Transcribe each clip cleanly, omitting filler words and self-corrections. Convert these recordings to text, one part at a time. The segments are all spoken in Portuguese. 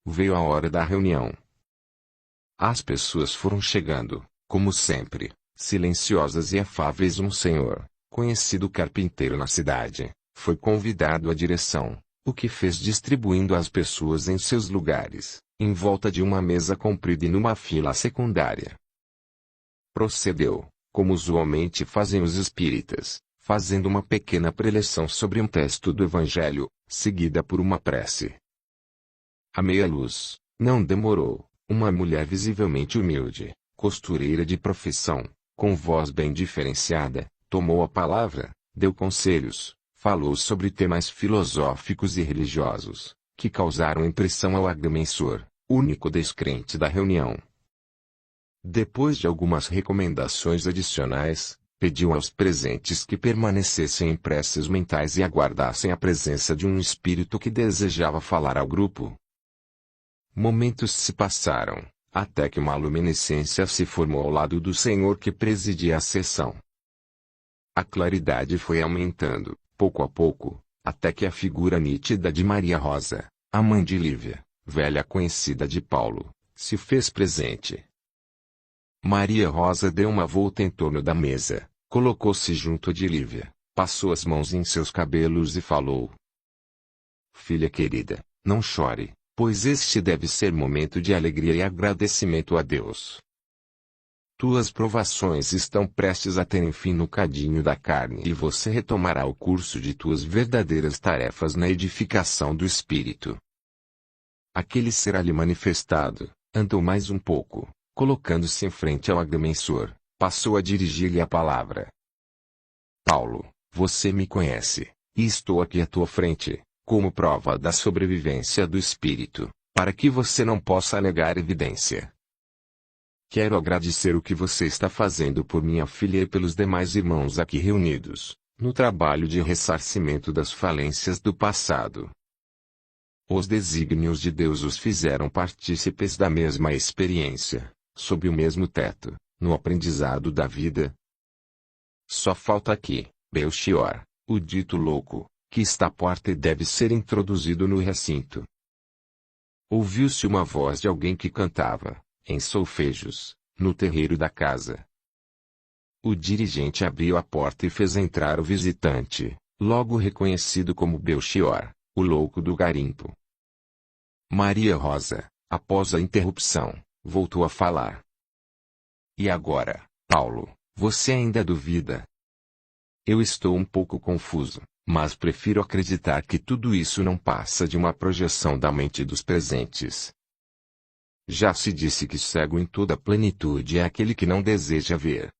veio a hora da reunião. As pessoas foram chegando, como sempre, silenciosas e afáveis. Um senhor, conhecido carpinteiro na cidade, foi convidado à direção, o que fez distribuindo as pessoas em seus lugares, em volta de uma mesa comprida e numa fila secundária. Procedeu, como usualmente fazem os espíritas, fazendo uma pequena preleção sobre um texto do Evangelho, seguida por uma prece. À meia luz, não demorou, uma mulher visivelmente humilde, costureira de profissão, com voz bem diferenciada, tomou a palavra, deu conselhos, falou sobre temas filosóficos e religiosos, que causaram impressão ao agrimensor, único descrente da reunião. Depois de algumas recomendações adicionais, pediu aos presentes que permanecessem em preces mentais e aguardassem a presença de um espírito que desejava falar ao grupo. Momentos se passaram, até que uma luminescência se formou ao lado do senhor que presidia a sessão. A claridade foi aumentando, pouco a pouco, até que a figura nítida de Maria Rosa, a mãe de Lívia, velha conhecida de Paulo, se fez presente. Maria Rosa deu uma volta em torno da mesa, colocou-se junto de Lívia, passou as mãos em seus cabelos e falou: "Filha querida, não chore, pois este deve ser momento de alegria e agradecimento a Deus. Tuas provações estão prestes a terem fim no cadinho da carne e você retomará o curso de tuas verdadeiras tarefas na edificação do espírito." Aquele ser ali manifestado, andou mais um pouco, colocando-se em frente ao agrimensor, passou a dirigir-lhe a palavra. "Paulo, você me conhece, e estou aqui à tua frente, como prova da sobrevivência do espírito, para que você não possa negar evidência. Quero agradecer o que você está fazendo por minha filha e pelos demais irmãos aqui reunidos, no trabalho de ressarcimento das falências do passado. Os desígnios de Deus os fizeram partícipes da mesma experiência, sob o mesmo teto, no aprendizado da vida. Só falta aqui, Belchior, o dito louco, que está à porta e deve ser introduzido no recinto." Ouviu-se uma voz de alguém que cantava, em solfejos, no terreiro da casa. O dirigente abriu a porta e fez entrar o visitante, logo reconhecido como Belchior, o louco do garimpo. Maria Rosa, após a interrupção, voltou a falar. "E agora, Paulo, você ainda duvida?" "Eu estou um pouco confuso, mas prefiro acreditar que tudo isso não passa de uma projeção da mente dos presentes. Já se disse que cego em toda a plenitude é aquele que não deseja ver.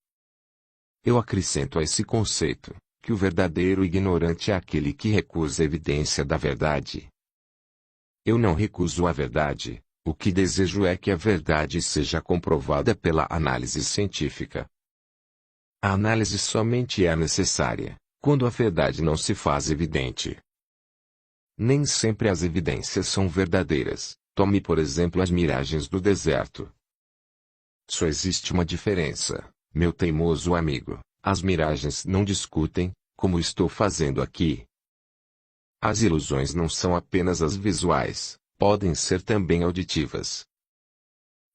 Eu acrescento a esse conceito, que o verdadeiro ignorante é aquele que recusa a evidência da verdade. Eu não recuso a verdade, o que desejo é que a verdade seja comprovada pela análise científica. A análise somente é necessária quando a verdade não se faz evidente. Nem sempre as evidências são verdadeiras. Tome por exemplo as miragens do deserto. Só existe uma diferença, meu teimoso amigo: as miragens não discutem, como estou fazendo aqui. As ilusões não são apenas as visuais, podem ser também auditivas.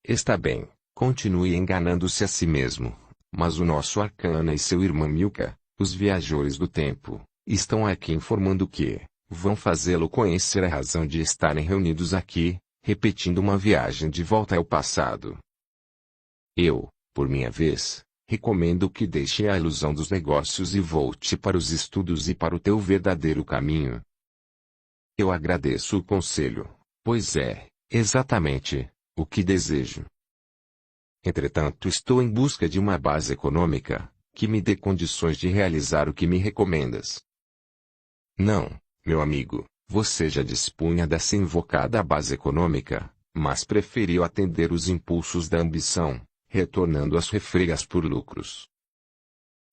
Está bem, continue enganando-se a si mesmo, mas o nosso Arcana e seu irmão Milka, os viajores do tempo, estão aqui informando que vão fazê-lo conhecer a razão de estarem reunidos aqui, repetindo uma viagem de volta ao passado. Eu, por minha vez, recomendo que deixe a ilusão dos negócios e volte para os estudos e para o teu verdadeiro caminho. Eu agradeço o conselho, pois é, exatamente, o que desejo. Entretanto, estou em busca de uma base econômica, que me dê condições de realizar o que me recomendas." "Não, meu amigo, você já dispunha dessa invocada base econômica, mas preferiu atender os impulsos da ambição, retornando as refrigas por lucros.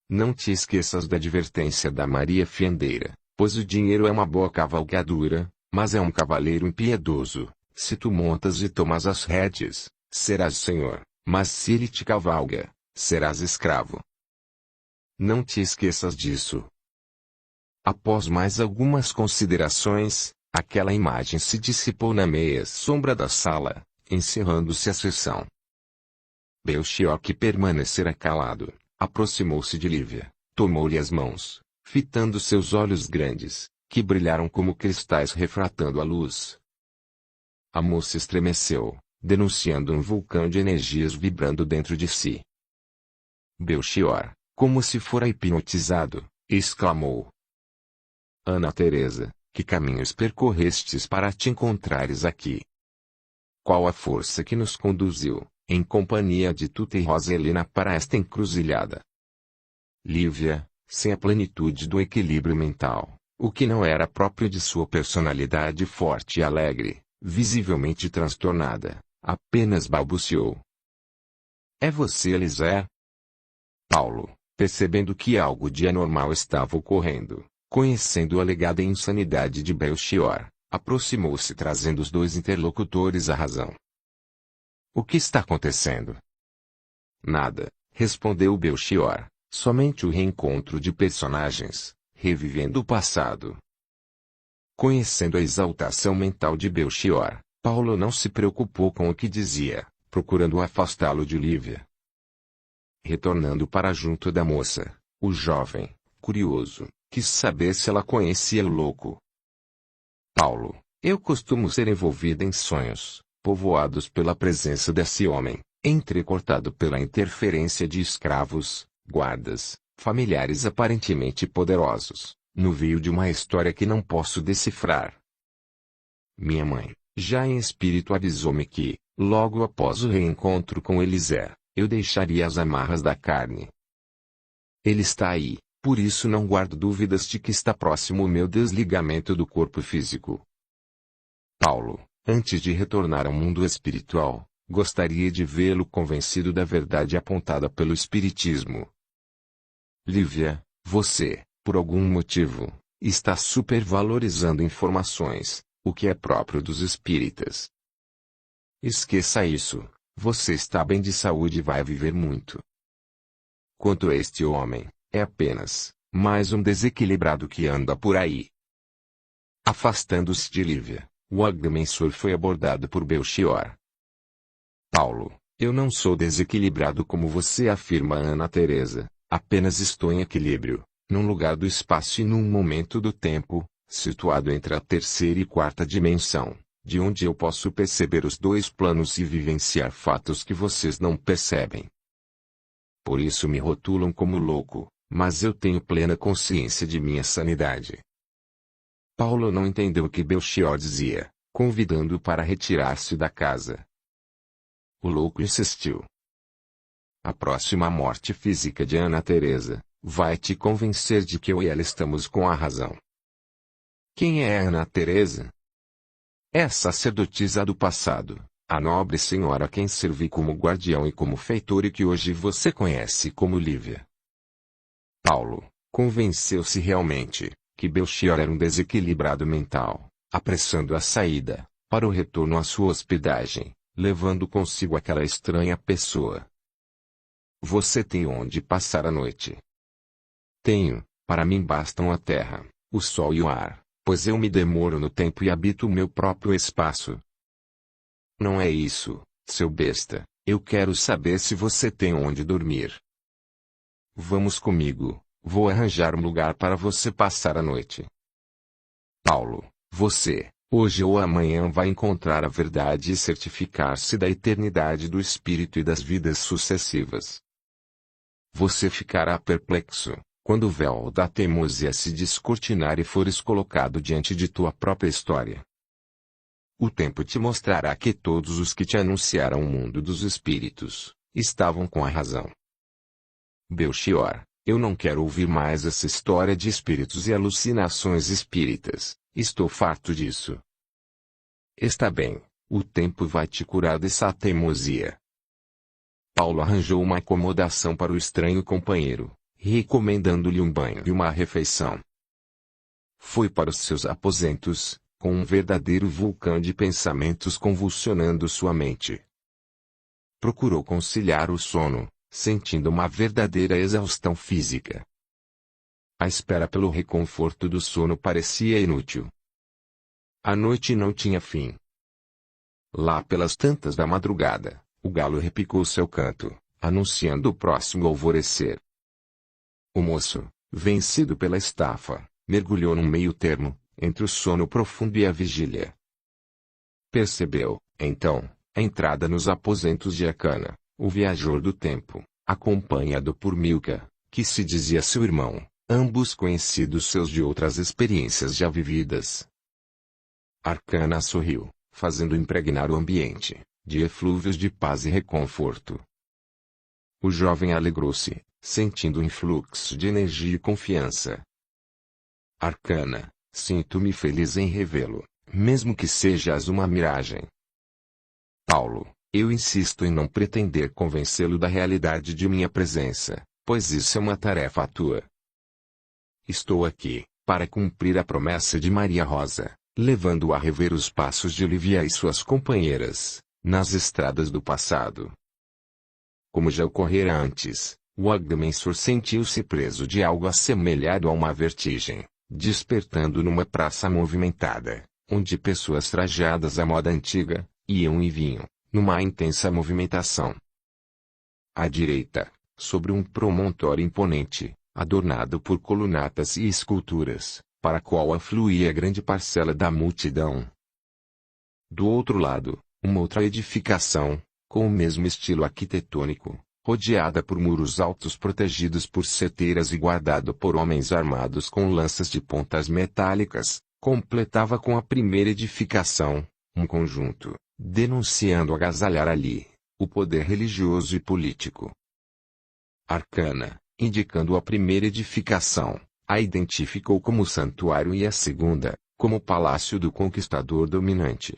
Não te esqueças da advertência da Maria Fiandeira, pois o dinheiro é uma boa cavalgadura, mas é um cavaleiro impiedoso. Se tu montas e tomas as rédeas, serás senhor, mas se ele te cavalga, serás escravo. Não te esqueças disso." Após mais algumas considerações, Aquela imagem se dissipou na meia sombra da sala, encerrando-se a sessão. Belchior, que permanecera calado, aproximou-se de Lívia, tomou-lhe as mãos, fitando seus olhos grandes, que brilharam como cristais refratando a luz. A moça estremeceu, denunciando um vulcão de energias vibrando dentro de si. Belchior, como se fora hipnotizado, exclamou: Ana Teresa, que caminhos percorrestes para te encontrares aqui? Qual a força que nos conduziu, em companhia de Tuta e Roselina, para esta encruzilhada? Lívia, sem a plenitude do equilíbrio mental, o que não era próprio de sua personalidade forte e alegre, visivelmente transtornada, apenas balbuciou: É você, Elisé? Paulo, percebendo que algo de anormal estava ocorrendo, conhecendo a alegada insanidade de Belchior, aproximou-se trazendo os dois interlocutores à razão. O que está acontecendo? Nada, respondeu Belchior, somente o reencontro de personagens, revivendo o passado. Conhecendo a exaltação mental de Belchior, Paulo não se preocupou com o que dizia, procurando afastá-lo de Lívia. Retornando para junto da moça, o jovem, curioso, quis saber se ela conhecia o louco. Paulo, eu costumo ser envolvida em sonhos, povoados pela presença desse homem, entrecortado pela interferência de escravos, guardas, familiares aparentemente poderosos, no meio de uma história que não posso decifrar. Minha mãe, já em espírito, avisou-me que, logo após o reencontro com Elisé, eu deixaria as amarras da carne. Ele está aí, por isso não guardo dúvidas de que está próximo o meu desligamento do corpo físico. Paulo, antes de retornar ao mundo espiritual, gostaria de vê-lo convencido da verdade apontada pelo Espiritismo. Lívia, você, por algum motivo, está supervalorizando informações, o que é próprio dos espíritas. Esqueça isso, você está bem de saúde e vai viver muito. Quanto a este homem, é apenas mais um desequilibrado que anda por aí. Afastando-se de Lívia, o agrimensor foi abordado por Belchior. Paulo, eu não sou desequilibrado como você afirma, Ana Teresa, apenas estou em equilíbrio, num lugar do espaço e num momento do tempo, situado entre a terceira e quarta dimensão, de onde eu posso perceber os dois planos e vivenciar fatos que vocês não percebem. Por isso me rotulam como louco, mas eu tenho plena consciência de minha sanidade. Paulo não entendeu o que Belchior dizia, convidando-o para retirar-se da casa. O louco insistiu. A próxima morte física de Ana Teresa vai te convencer de que eu e ela estamos com a razão. Quem é Ana Teresa? É a sacerdotisa do passado, a nobre senhora a quem servi como guardião e como feitor e que hoje você conhece como Lívia. Paulo convenceu-se realmente que Belchior era um desequilibrado mental, apressando a saída, para o retorno à sua hospedagem, levando consigo aquela estranha pessoa. Você tem onde passar a noite? Tenho, para mim bastam a terra, o sol e o ar, pois eu me demoro no tempo e habito o meu próprio espaço. Não é isso, seu besta, eu quero saber se você tem onde dormir. Vamos comigo, vou arranjar um lugar para você passar a noite. Paulo, você, hoje ou amanhã vai encontrar a verdade e certificar-se da eternidade do espírito e das vidas sucessivas. Você ficará perplexo, quando o véu da teimosia se descortinar e fores colocado diante de tua própria história. O tempo te mostrará que todos os que te anunciaram o mundo dos espíritos, estavam com a razão. Belchior, eu não quero ouvir mais essa história de espíritos e alucinações espíritas, estou farto disso. Está bem, o tempo vai te curar dessa teimosia. Paulo arranjou uma acomodação para o estranho companheiro, recomendando-lhe um banho e uma refeição. Foi para os seus aposentos, com um verdadeiro vulcão de pensamentos convulsionando sua mente. Procurou conciliar o sono, sentindo uma verdadeira exaustão física. A espera pelo reconforto do sono parecia inútil. A noite não tinha fim. Lá pelas tantas da madrugada, o galo repicou seu canto, anunciando o próximo alvorecer. O moço, vencido pela estafa, mergulhou num meio-termo, entre o sono profundo e a vigília. Percebeu, então, a entrada nos aposentos de Acana, o viajor do tempo, acompanhado por Milca, que se dizia seu irmão, ambos conhecidos seus de outras experiências já vividas. Arcana sorriu, fazendo impregnar o ambiente, de eflúvios de paz e reconforto. O jovem alegrou-se, sentindo um influxo de energia e confiança. Arcana, sinto-me feliz em revê-lo, mesmo que sejas uma miragem. Paulo, eu insisto em não pretender convencê-lo da realidade de minha presença, pois isso é uma tarefa tua. Estou aqui, para cumprir a promessa de Maria Rosa, levando-o a rever os passos de Olivia e suas companheiras, nas estradas do passado. Como já ocorrera antes, o agrimensor sentiu-se preso de algo assemelhado a uma vertigem, despertando numa praça movimentada, onde pessoas trajadas à moda antiga, iam e vinham, numa intensa movimentação. À direita, sobre um promontório imponente, adornado por colunatas e esculturas, para a qual afluía grande parcela da multidão. Do outro lado, uma outra edificação, com o mesmo estilo arquitetônico, rodeada por muros altos protegidos por seteiras e guardado por homens armados com lanças de pontas metálicas, completava com a primeira edificação, um conjunto, denunciando agasalhar ali, o poder religioso e político. Arcana, indicando a primeira edificação, a identificou como santuário e a segunda, como palácio do conquistador dominante.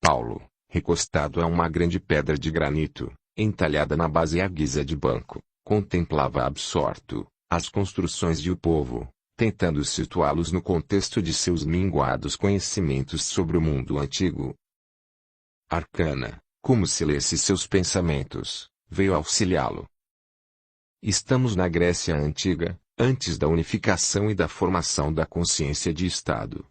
Paulo, recostado a uma grande pedra de granito, entalhada na base à guisa de banco, contemplava absorto as construções e o povo, tentando situá-los no contexto de seus minguados conhecimentos sobre o mundo antigo. Arcana, como se lesse seus pensamentos, veio auxiliá-lo. Estamos na Grécia Antiga, antes da unificação e da formação da consciência de Estado.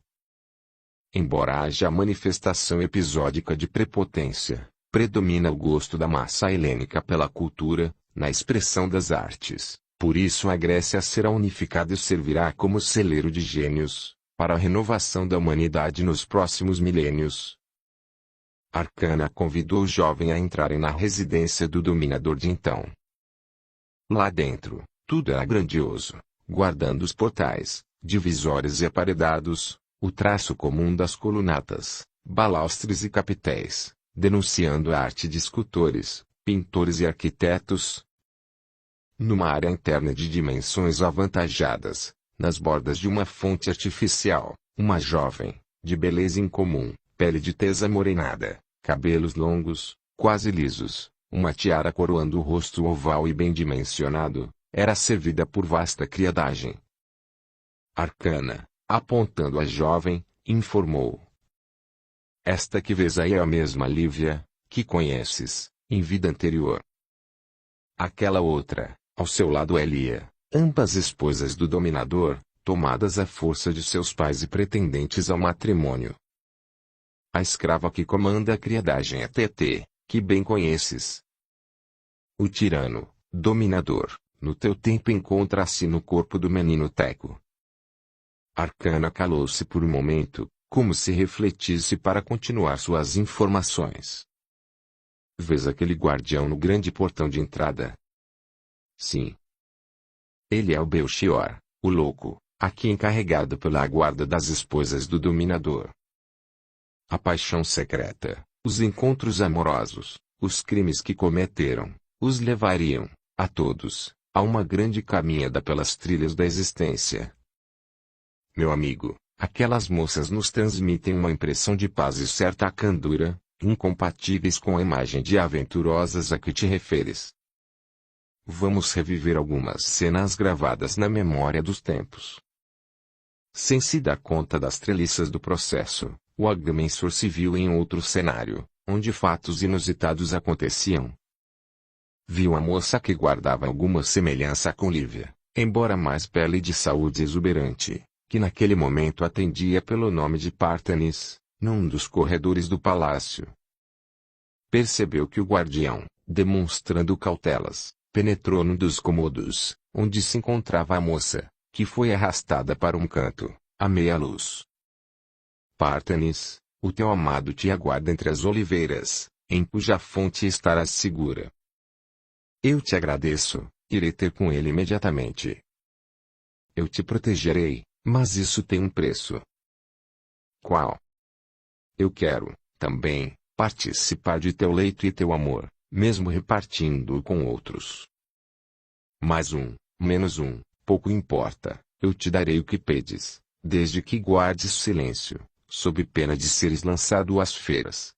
Embora haja manifestação episódica de prepotência, predomina o gosto da massa helênica pela cultura, na expressão das artes. Por isso a Grécia será unificada e servirá como celeiro de gênios, para a renovação da humanidade nos próximos milênios. Arcana convidou o jovem a entrarem na residência do dominador de então. Lá dentro, tudo era grandioso, guardando os portais, divisórios e aparedados, o traço comum das colunatas, balaustres e capitéis, denunciando a arte de escultores, pintores e arquitetos. Numa área interna de dimensões avantajadas, nas bordas de uma fonte artificial, uma jovem, de beleza incomum, pele de tez amorenada, cabelos longos, quase lisos, uma tiara coroando o rosto oval e bem dimensionado, era servida por vasta criadagem. Arcana, apontando a jovem, informou. Esta que vês aí é a mesma Lívia, que conheces, em vida anterior. Aquela outra, ao seu lado é Lia, ambas esposas do dominador, tomadas à força de seus pais e pretendentes ao matrimônio. A escrava que comanda a criadagem é Tetê, que bem conheces. O tirano, dominador, no teu tempo encontra-se no corpo do menino Teco. Arcana calou-se por um momento, como se refletisse para continuar suas informações. Vês aquele guardião no grande portão de entrada? Sim. Ele é o Belchior, o louco, aqui encarregado pela guarda das esposas do dominador. A paixão secreta, os encontros amorosos, os crimes que cometeram, os levariam, a todos, a uma grande caminhada pelas trilhas da existência. Meu amigo, aquelas moças nos transmitem uma impressão de paz e certa candura, incompatíveis com a imagem de aventurosas a que te referes. Vamos reviver algumas cenas gravadas na memória dos tempos. Sem se dar conta das treliças do processo, o agrimensor se viu em outro cenário, onde fatos inusitados aconteciam. Viu a moça que guardava alguma semelhança com Lívia, embora mais pele de saúde exuberante, que naquele momento atendia pelo nome de Pártenes, num dos corredores do palácio. Percebeu que o guardião, demonstrando cautelas, penetrou num dos cômodos, onde se encontrava a moça, que foi arrastada para um canto, à meia luz. Pártenes, o teu amado te aguarda entre as oliveiras, em cuja fonte estarás segura. Eu te agradeço, irei ter com ele imediatamente. Eu te protegerei, mas isso tem um preço. Qual? Eu quero, também, participar de teu leito e teu amor, mesmo repartindo-o com outros. Mais um, menos um, pouco importa, eu te darei o que pedes, desde que guardes silêncio, sob pena de seres lançado às feras.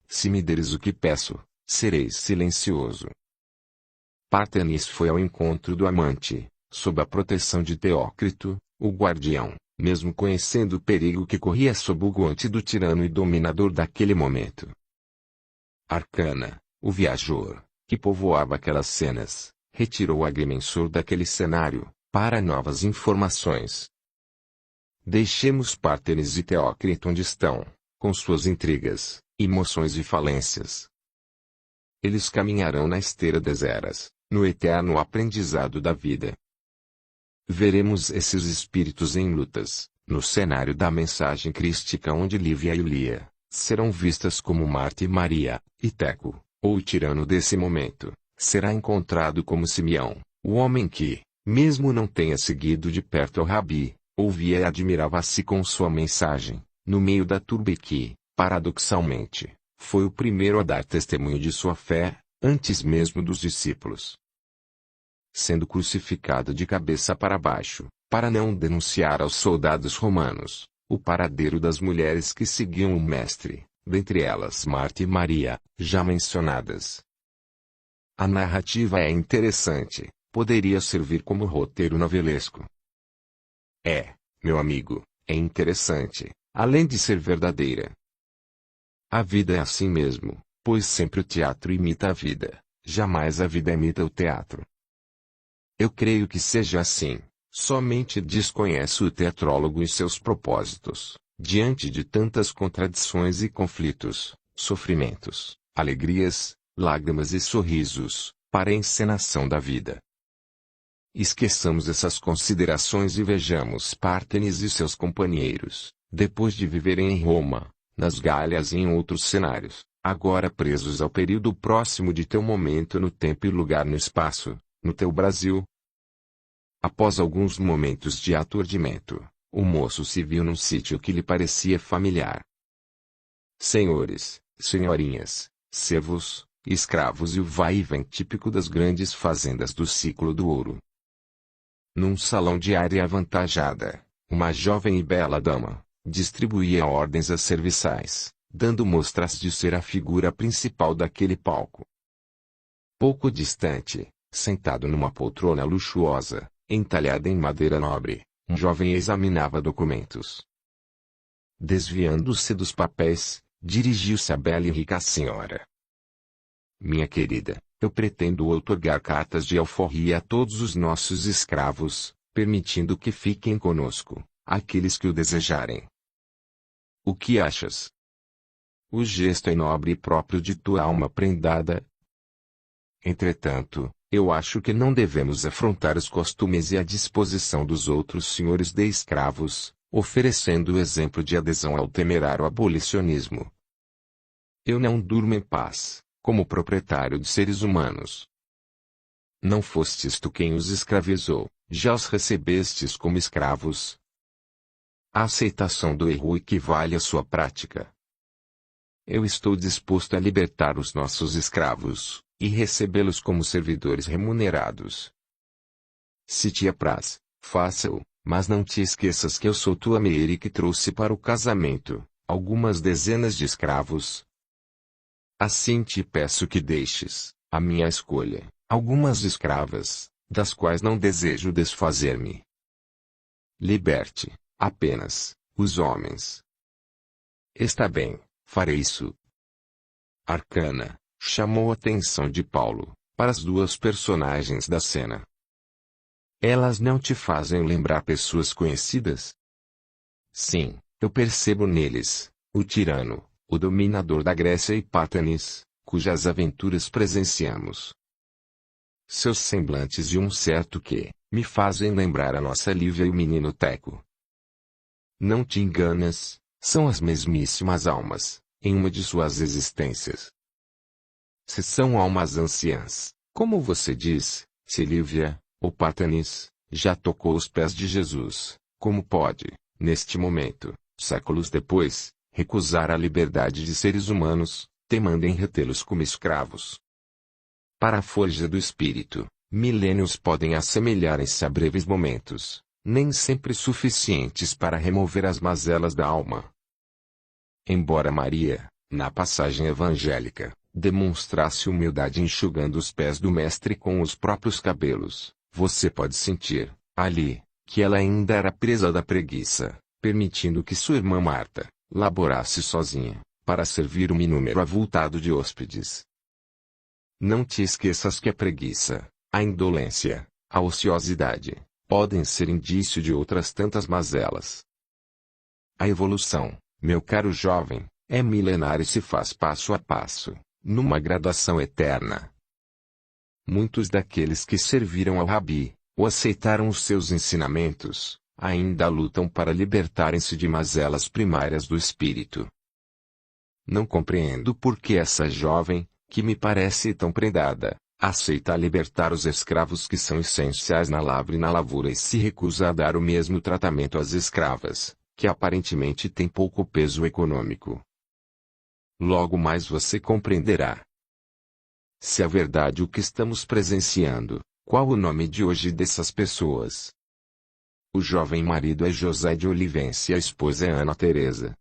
Se me deres o que peço, serei silencioso. Pártenes foi ao encontro do amante, sob a proteção de Teócrito, o guardião, mesmo conhecendo o perigo que corria sob o guante do tirano e dominador daquele momento. Arcana, o viajor, que povoava aquelas cenas, retirou o agrimensor daquele cenário, para novas informações. Deixemos Pártenes e Teócrito onde estão, com suas intrigas, emoções e falências. Eles caminharão na esteira das eras, no eterno aprendizado da vida. Veremos esses espíritos em lutas, no cenário da mensagem crística onde Lívia e Lia, serão vistas como Marta e Maria, e Teco, ou o tirano desse momento, será encontrado como Simeão, o homem que, mesmo não tenha seguido de perto o Rabi, ouvia e admirava-se com sua mensagem, no meio da turba e que, paradoxalmente, foi o primeiro a dar testemunho de sua fé, antes mesmo dos discípulos. Sendo crucificado de cabeça para baixo, para não denunciar aos soldados romanos, o paradeiro das mulheres que seguiam o Mestre, dentre elas Marta e Maria, já mencionadas. A narrativa é interessante, poderia servir como roteiro novelesco. Meu amigo, é interessante, além de ser verdadeira. A vida é assim mesmo, pois sempre o teatro imita a vida, jamais a vida imita o teatro. Eu creio que seja assim, somente desconhece o teatrólogo e seus propósitos, diante de tantas contradições e conflitos, sofrimentos, alegrias, lágrimas e sorrisos, para a encenação da vida. Esqueçamos essas considerações e vejamos Pártenes e seus companheiros, depois de viverem em Roma, nas Gálias e em outros cenários, agora presos ao período próximo de teu momento no tempo e lugar no espaço, no teu Brasil. Após alguns momentos de aturdimento, o moço se viu num sítio que lhe parecia familiar. Senhores, senhorinhas, servos, escravos e o vai-e-vem típico das grandes fazendas do ciclo do ouro. Num salão de área avantajada, uma jovem e bela dama distribuía ordens às serviçais, dando mostras de ser a figura principal daquele palco. Pouco distante, sentado numa poltrona luxuosa, entalhada em madeira nobre, um jovem examinava documentos. Desviando-se dos papéis, dirigiu-se à bela e rica senhora. Minha querida, eu pretendo outorgar cartas de alforria a todos os nossos escravos, permitindo que fiquem conosco, aqueles que o desejarem. O que achas? O gesto é nobre e próprio de tua alma prendada. Entretanto, eu acho que não devemos afrontar os costumes e a disposição dos outros senhores de escravos, oferecendo o exemplo de adesão ao temerário abolicionismo. Eu não durmo em paz, como proprietário de seres humanos. Não fostes tu quem os escravizou, já os recebestes como escravos. A aceitação do erro equivale à sua prática. Eu estou disposto a libertar os nossos escravos, e recebê-los como servidores remunerados. Se te apraz, faça-o, mas não te esqueças que eu sou tua mulher e que trouxe para o casamento algumas dezenas de escravos. Assim te peço que deixes, à minha escolha, algumas escravas, das quais não desejo desfazer-me. Liberte, apenas, os homens. Está bem, farei isso. Arcana chamou a atenção de Paulo, para as duas personagens da cena. Elas não te fazem lembrar pessoas conhecidas? Sim, eu percebo neles, o tirano, o dominador da Grécia e Pártanis, cujas aventuras presenciamos. Seus semblantes e um certo quê, me fazem lembrar a nossa Lívia e o menino Teco. Não te enganas, são as mesmíssimas almas, em uma de suas existências. Se são almas anciãs, como você diz, se Lívia, ou Pártanis, já tocou os pés de Jesus, como pode, neste momento, séculos depois, recusar a liberdade de seres humanos, temendo em retê-los como escravos? Para a forja do espírito, milênios podem assemelharem-se a breves momentos, nem sempre suficientes para remover as mazelas da alma. Embora Maria, na passagem evangélica, demonstrasse humildade enxugando os pés do mestre com os próprios cabelos, você pode sentir, ali, que ela ainda era presa da preguiça, permitindo que sua irmã Marta laborasse sozinha, para servir um número avultado de hóspedes. Não te esqueças que a preguiça, a indolência, a ociosidade, podem ser indício de outras tantas mazelas. A evolução, meu caro jovem, é milenar e se faz passo a passo, numa gradação eterna. Muitos daqueles que serviram ao Rabi, ou aceitaram os seus ensinamentos, ainda lutam para libertarem-se de mazelas primárias do espírito. Não compreendo por que essa jovem, que me parece tão predada, aceita libertar os escravos que são essenciais na lavra e na lavoura e se recusa a dar o mesmo tratamento às escravas, que aparentemente têm pouco peso econômico. Logo mais você compreenderá. Se é verdade o que estamos presenciando, qual o nome de hoje dessas pessoas? O jovem marido é José de Olivença e a esposa é Ana Teresa.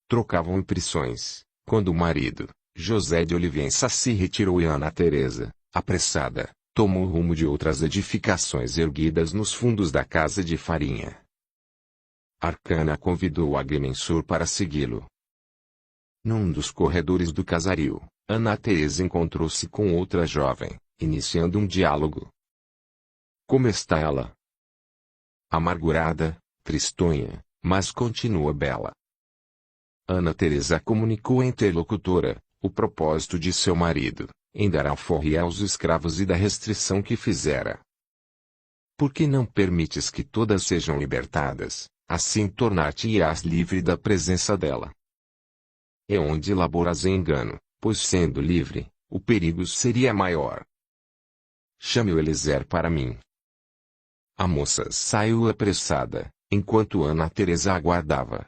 Trocavam impressões, quando o marido, José de Olivença, se retirou e Ana Teresa, apressada, tomou o rumo de outras edificações erguidas nos fundos da casa de farinha. Arcana convidou Agrimensor para segui-lo. Num dos corredores do casario, Ana Teresa encontrou-se com outra jovem, iniciando um diálogo. Como está ela? Amargurada, tristonha, mas continua bela. Ana Teresa comunicou à interlocutora o propósito de seu marido, em dar alforria aos escravos e da restrição que fizera. Por que não permites que todas sejam libertadas, assim tornar-te-ás livre da presença dela? É onde laboras em engano, pois sendo livre, o perigo seria maior. Chame o Eliezer para mim. A moça saiu apressada, enquanto Ana Teresa aguardava.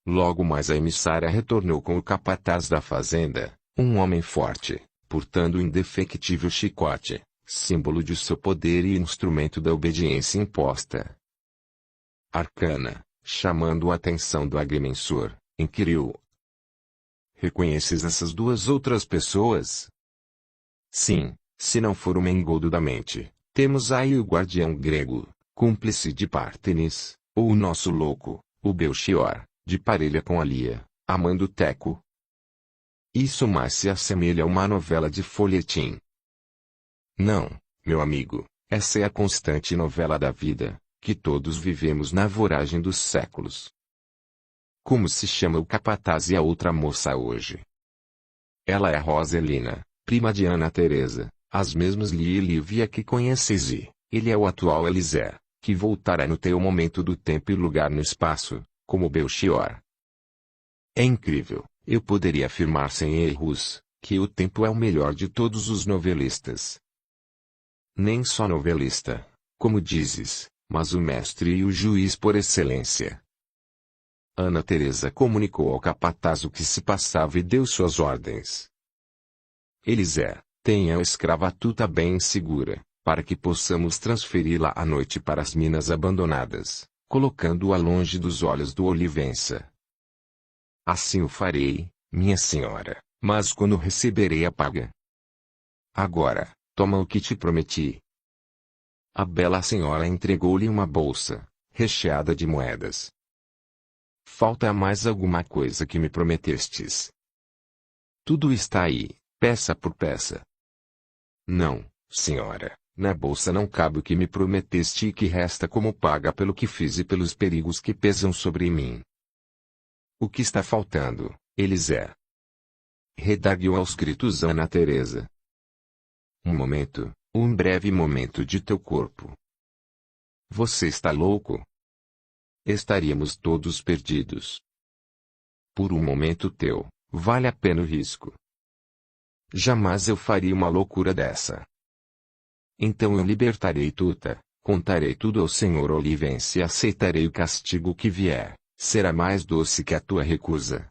Logo mais a emissária retornou com o capataz da fazenda, um homem forte, portando o indefectível chicote, símbolo de seu poder e instrumento da obediência imposta. Arcana, chamando a atenção do agrimensor, inquiriu. Reconheces essas duas outras pessoas? Sim, se não for o Mengoldo da mente, temos aí o guardião grego, cúmplice de Pártenis, ou o nosso louco, o Belchior, de parelha com a Lia, amando Teco. Isso mais se assemelha a uma novela de folhetim. Não, meu amigo, essa é a constante novela da vida, que todos vivemos na voragem dos séculos. Como se chama o capataz e a outra moça hoje? Ela é Roselina, prima de Ana Teresa, as mesmas Lia e Lívia que conheces e, ele é o atual Eliezer, que voltará no teu momento do tempo e lugar no espaço, como Belchior. É incrível, eu poderia afirmar sem erros, que o tempo é o melhor de todos os novelistas. Nem só novelista, como dizes, mas o mestre e o juiz por excelência. Ana Teresa comunicou ao capataz o que se passava e deu suas ordens. Eliezer, tenha a escravatuta bem segura, para que possamos transferi-la à noite para as minas abandonadas, colocando-a longe dos olhos do Olivença. Assim o farei, minha senhora, mas quando receberei a paga? Agora, toma o que te prometi. A bela senhora entregou-lhe uma bolsa, recheada de moedas. Falta mais alguma coisa que me prometestes? Tudo está aí, peça por peça. Não, senhora, Na bolsa não cabe o que me prometeste e que resta como paga pelo que fiz e pelos perigos que pesam sobre mim. O que está faltando, Elisé? Redarguiu aos gritos Ana Teresa. Um breve momento de teu corpo. Você está louco? Estaríamos todos perdidos. Por um momento teu, vale a pena o risco. Jamais eu faria uma loucura dessa. Então eu libertarei Tuta, contarei tudo ao Senhor Olivense e aceitarei o castigo que vier, será mais doce que a tua recusa.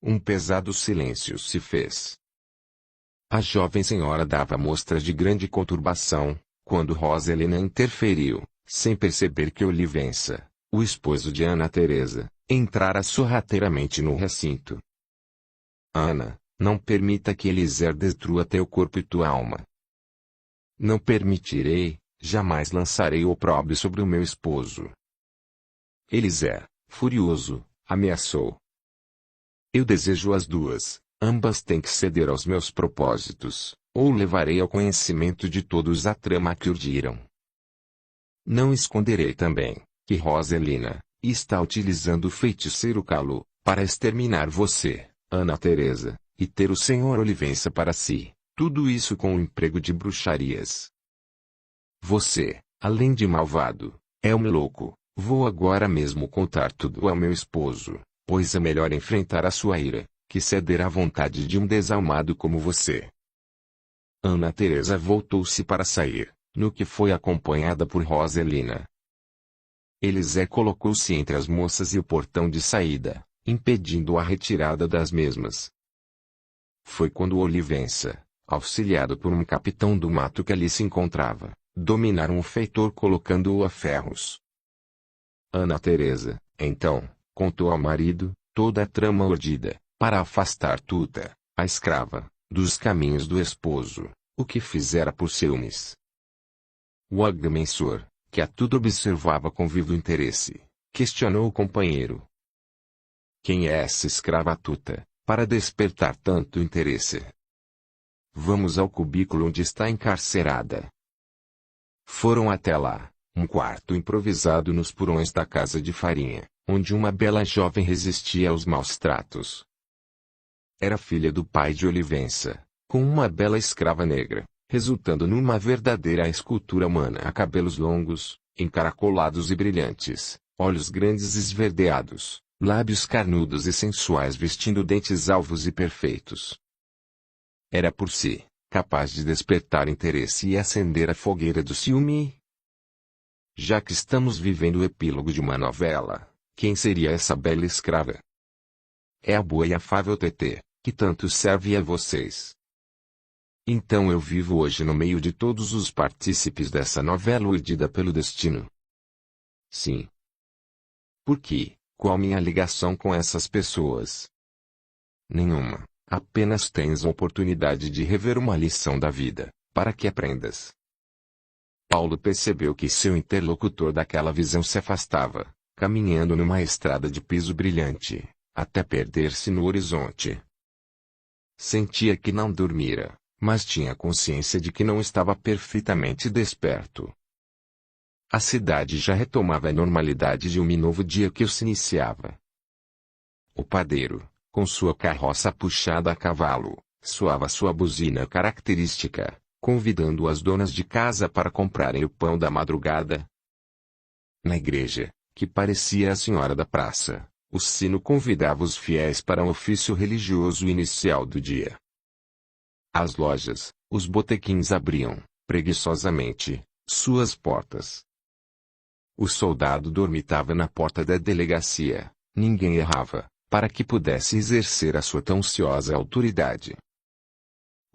Um pesado silêncio se fez. A jovem senhora dava mostras de grande conturbação, quando Roselina interferiu, sem perceber que Olivença, o esposo de Ana Teresa, entrara sorrateiramente no recinto. Ana, não permita que Eliezer destrua teu corpo e tua alma. Não permitirei, jamais lançarei opróbrio sobre o meu esposo. Eliezer, furioso, ameaçou. Eu desejo as duas, ambas têm que ceder aos meus propósitos, ou levarei ao conhecimento de todos a trama que urdiram. Não esconderei também, que Roselina está utilizando o feiticeiro Calo, para exterminar você, Ana Teresa, e ter o senhor Olivença para si, tudo isso com o emprego de bruxarias. Você, além de malvado, é um louco. Vou agora mesmo contar tudo ao meu esposo, pois é melhor enfrentar a sua ira, que ceder à vontade de um desalmado como você. Ana Teresa voltou-se para sair, no que foi acompanhada por Roselina. Elisé colocou-se entre as moças e o portão de saída, impedindo a retirada das mesmas. Foi quando Olivença, auxiliado por um capitão do mato que ali se encontrava, dominaram o feitor colocando-o a ferros. Ana Teresa, então, contou ao marido toda a trama urdida, para afastar Tuta, a escrava, dos caminhos do esposo, o que fizera por ciúmes. O agrimensor, que a tudo observava com vivo interesse, questionou o companheiro. Quem é essa escrava Tuta, para despertar tanto interesse? Vamos ao cubículo onde está encarcerada. Foram até lá, um quarto improvisado nos porões da casa de farinha, onde uma bela jovem resistia aos maus tratos. Era filha do pai de Olivença, com uma bela escrava negra, resultando numa verdadeira escultura humana a cabelos longos, encaracolados e brilhantes, olhos grandes esverdeados, lábios carnudos e sensuais vestindo dentes alvos e perfeitos. Era por si, capaz de despertar interesse e acender a fogueira do ciúme. Já que estamos vivendo o epílogo de uma novela, quem seria essa bela escrava? É a boa e afável Tetê, que tanto serve a vocês. Então eu vivo hoje no meio de todos os partícipes dessa novela urdida pelo destino. Sim. Por quê? Qual minha ligação com essas pessoas? Nenhuma, apenas tens a oportunidade de rever uma lição da vida, para que aprendas. Paulo percebeu que seu interlocutor daquela visão se afastava, caminhando numa estrada de piso brilhante, até perder-se no horizonte. Sentia que não dormira, mas tinha consciência de que não estava perfeitamente desperto. A cidade já retomava a normalidade de um novo dia que se iniciava. O padeiro, com sua carroça puxada a cavalo, soava sua buzina característica, convidando as donas de casa para comprarem o pão da madrugada. Na igreja, que parecia a senhora da praça, o sino convidava os fiéis para um ofício religioso inicial do dia. As lojas, os botequins abriam, preguiçosamente, suas portas. O soldado dormitava na porta da delegacia, ninguém errava, para que pudesse exercer a sua tão ansiosa autoridade.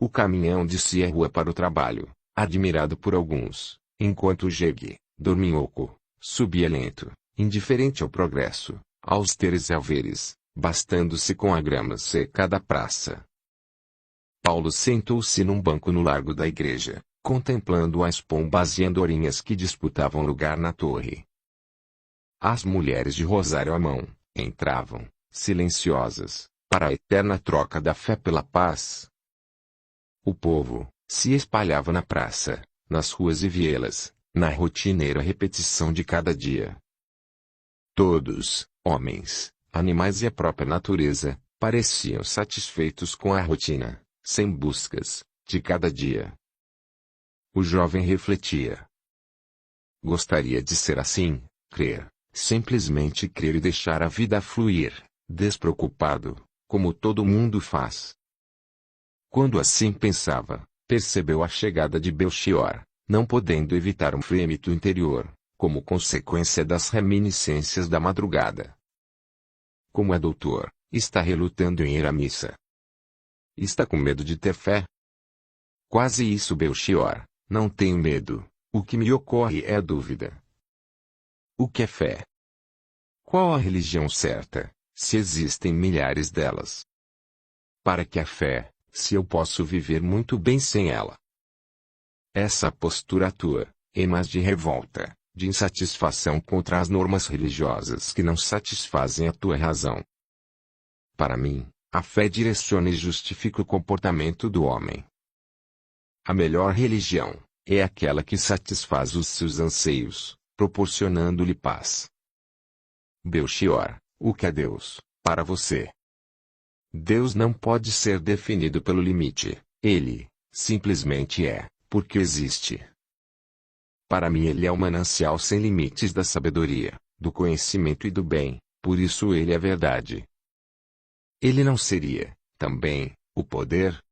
O caminhão descia a rua para o trabalho, admirado por alguns, enquanto o jegue, dorminhoco, subia lento, indiferente ao progresso, aos teres e haveres, bastando-se com a grama seca da praça. Paulo sentou-se num banco no largo da igreja, contemplando as pombas e andorinhas que disputavam lugar na torre. As mulheres de rosário à mão, entravam, silenciosas, para a eterna troca da fé pela paz. O povo se espalhava na praça, nas ruas e vielas, na rotineira repetição de cada dia. Todos, homens, animais e a própria natureza, pareciam satisfeitos com a rotina, sem buscas, de cada dia. O jovem refletia. Gostaria de ser assim, crer, simplesmente crer e deixar a vida fluir, despreocupado, como todo mundo faz. Quando assim pensava, percebeu a chegada de Belchior, não podendo evitar um frêmito interior, como consequência das reminiscências da madrugada. Como é doutor, está relutando em ir à missa. Está com medo de ter fé? Quase isso, Belchior, não tenho medo, o que me ocorre é a dúvida. O que é fé? Qual a religião certa, se existem milhares delas? Para que a fé, se eu posso viver muito bem sem ela? Essa postura tua, é mais de revolta, de insatisfação contra as normas religiosas que não satisfazem a tua razão. Para mim, a fé direciona e justifica o comportamento do homem. A melhor religião é aquela que satisfaz os seus anseios, proporcionando-lhe paz. Belchior, o que é Deus, para você? Deus não pode ser definido pelo limite, ele, simplesmente é, porque existe. Para mim ele é o manancial sem limites da sabedoria, do conhecimento e do bem, por isso ele é verdade. Ele não seria, também, o poder?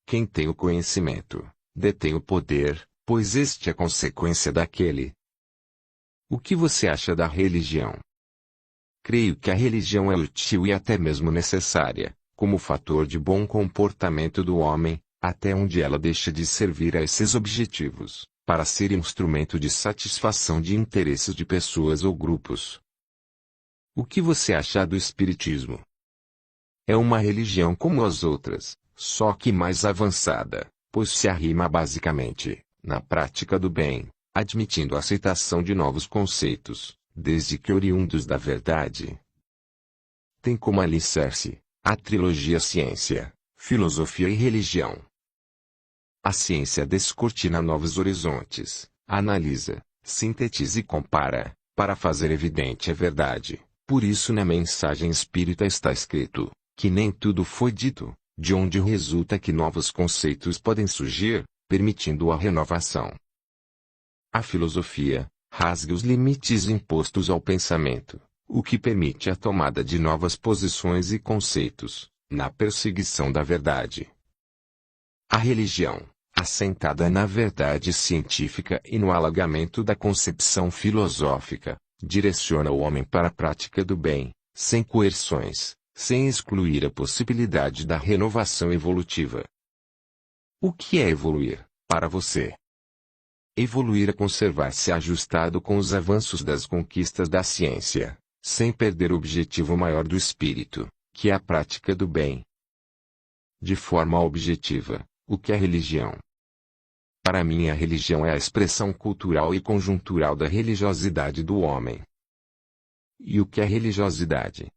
Quem tem o conhecimento, detém o poder, pois este é consequência daquele. O que você acha da religião? Creio que a religião é útil e até mesmo necessária, como fator de bom comportamento do homem, até onde ela deixa de servir a esses objetivos, para ser instrumento de satisfação de interesses de pessoas ou grupos. O que você acha do Espiritismo? É uma religião como as outras, só que mais avançada, pois se arrima basicamente, na prática do bem, admitindo a aceitação de novos conceitos, desde que oriundos da verdade. Tem como alicerce a trilogia ciência, filosofia e religião. A ciência descortina novos horizontes, analisa, sintetiza e compara, para fazer evidente a verdade. Por isso na mensagem espírita está escrito, que nem tudo foi dito, de onde resulta que novos conceitos podem surgir, permitindo a renovação. A filosofia rasga os limites impostos ao pensamento, o que permite a tomada de novas posições e conceitos, na perseguição da verdade. A religião, assentada na verdade científica e no alargamento da concepção filosófica, direciona o homem para a prática do bem, sem coerções, sem excluir a possibilidade da renovação evolutiva. O que é evoluir, para você? Evoluir é conservar-se ajustado com os avanços das conquistas da ciência, sem perder o objetivo maior do espírito, que é a prática do bem. De forma objetiva, o que é religião? Para mim a religião é a expressão cultural e conjuntural da religiosidade do homem. E o que é religiosidade?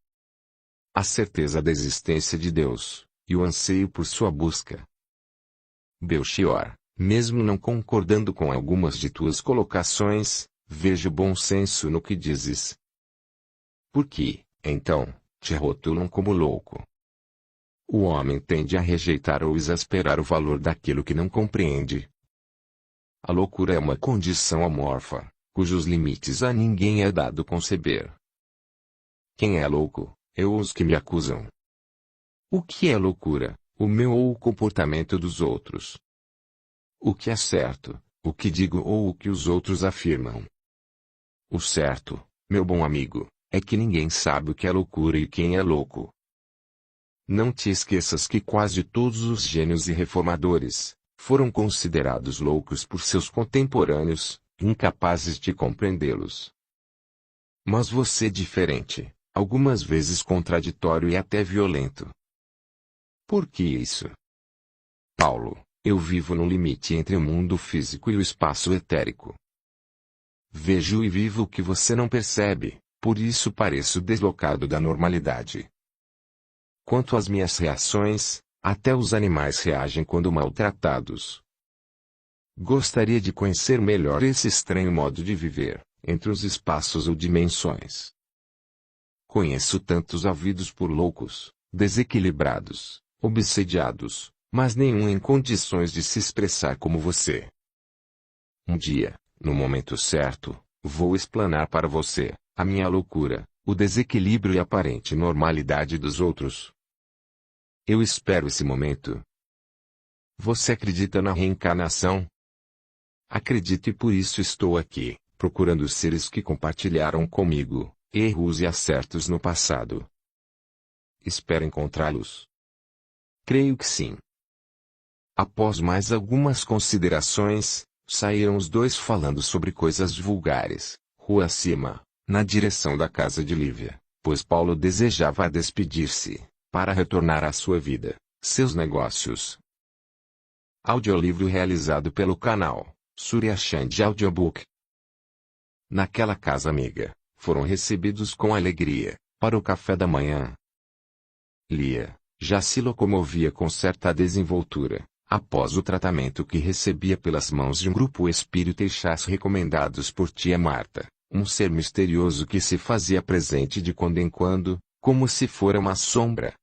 A certeza da existência de Deus, e o anseio por sua busca. Belchior, mesmo não concordando com algumas de tuas colocações, vejo bom senso no que dizes. Por que, então, te rotulam como louco? O homem tende a rejeitar ou exasperar o valor daquilo que não compreende. A loucura é uma condição amorfa, cujos limites a ninguém é dado conceber. Quem é louco? Eu os que me acusam. O que é loucura, o meu ou o comportamento dos outros? O que é certo, o que digo ou o que os outros afirmam? O certo, meu bom amigo, é que ninguém sabe o que é loucura e quem é louco. Não te esqueças que quase todos os gênios e reformadores foram considerados loucos por seus contemporâneos, incapazes de compreendê-los. Mas você é diferente, algumas vezes contraditório e até violento. Por que isso? Paulo, eu vivo no limite entre o mundo físico e o espaço etérico. Vejo e vivo o que você não percebe, por isso pareço deslocado da normalidade. Quanto às minhas reações, até os animais reagem quando maltratados. Gostaria de conhecer melhor esse estranho modo de viver, entre os espaços ou dimensões. Conheço tantos havidos por loucos, desequilibrados, obsediados, mas nenhum em condições de se expressar como você. Um dia, no momento certo, vou explanar para você a minha loucura, o desequilíbrio e a aparente normalidade dos outros. Eu espero esse momento. Você acredita na reencarnação? Acredito e por isso estou aqui, procurando seres que compartilharam comigo erros e acertos no passado. Espero encontrá-los. Creio que sim. Após mais algumas considerações, saíram os dois falando sobre coisas vulgares, rua acima, na direção da casa de Lívia, pois Paulo desejava despedir-se, para retornar à sua vida, seus negócios. Audiolivro realizado pelo canal Surya Chand Audiobook. Naquela casa amiga, foram recebidos com alegria, para o café da manhã. Lia já se locomovia com certa desenvoltura, após o tratamento que recebia pelas mãos de um grupo espírita e chás recomendados por tia Marta, um ser misterioso que se fazia presente de quando em quando, como se fora uma sombra.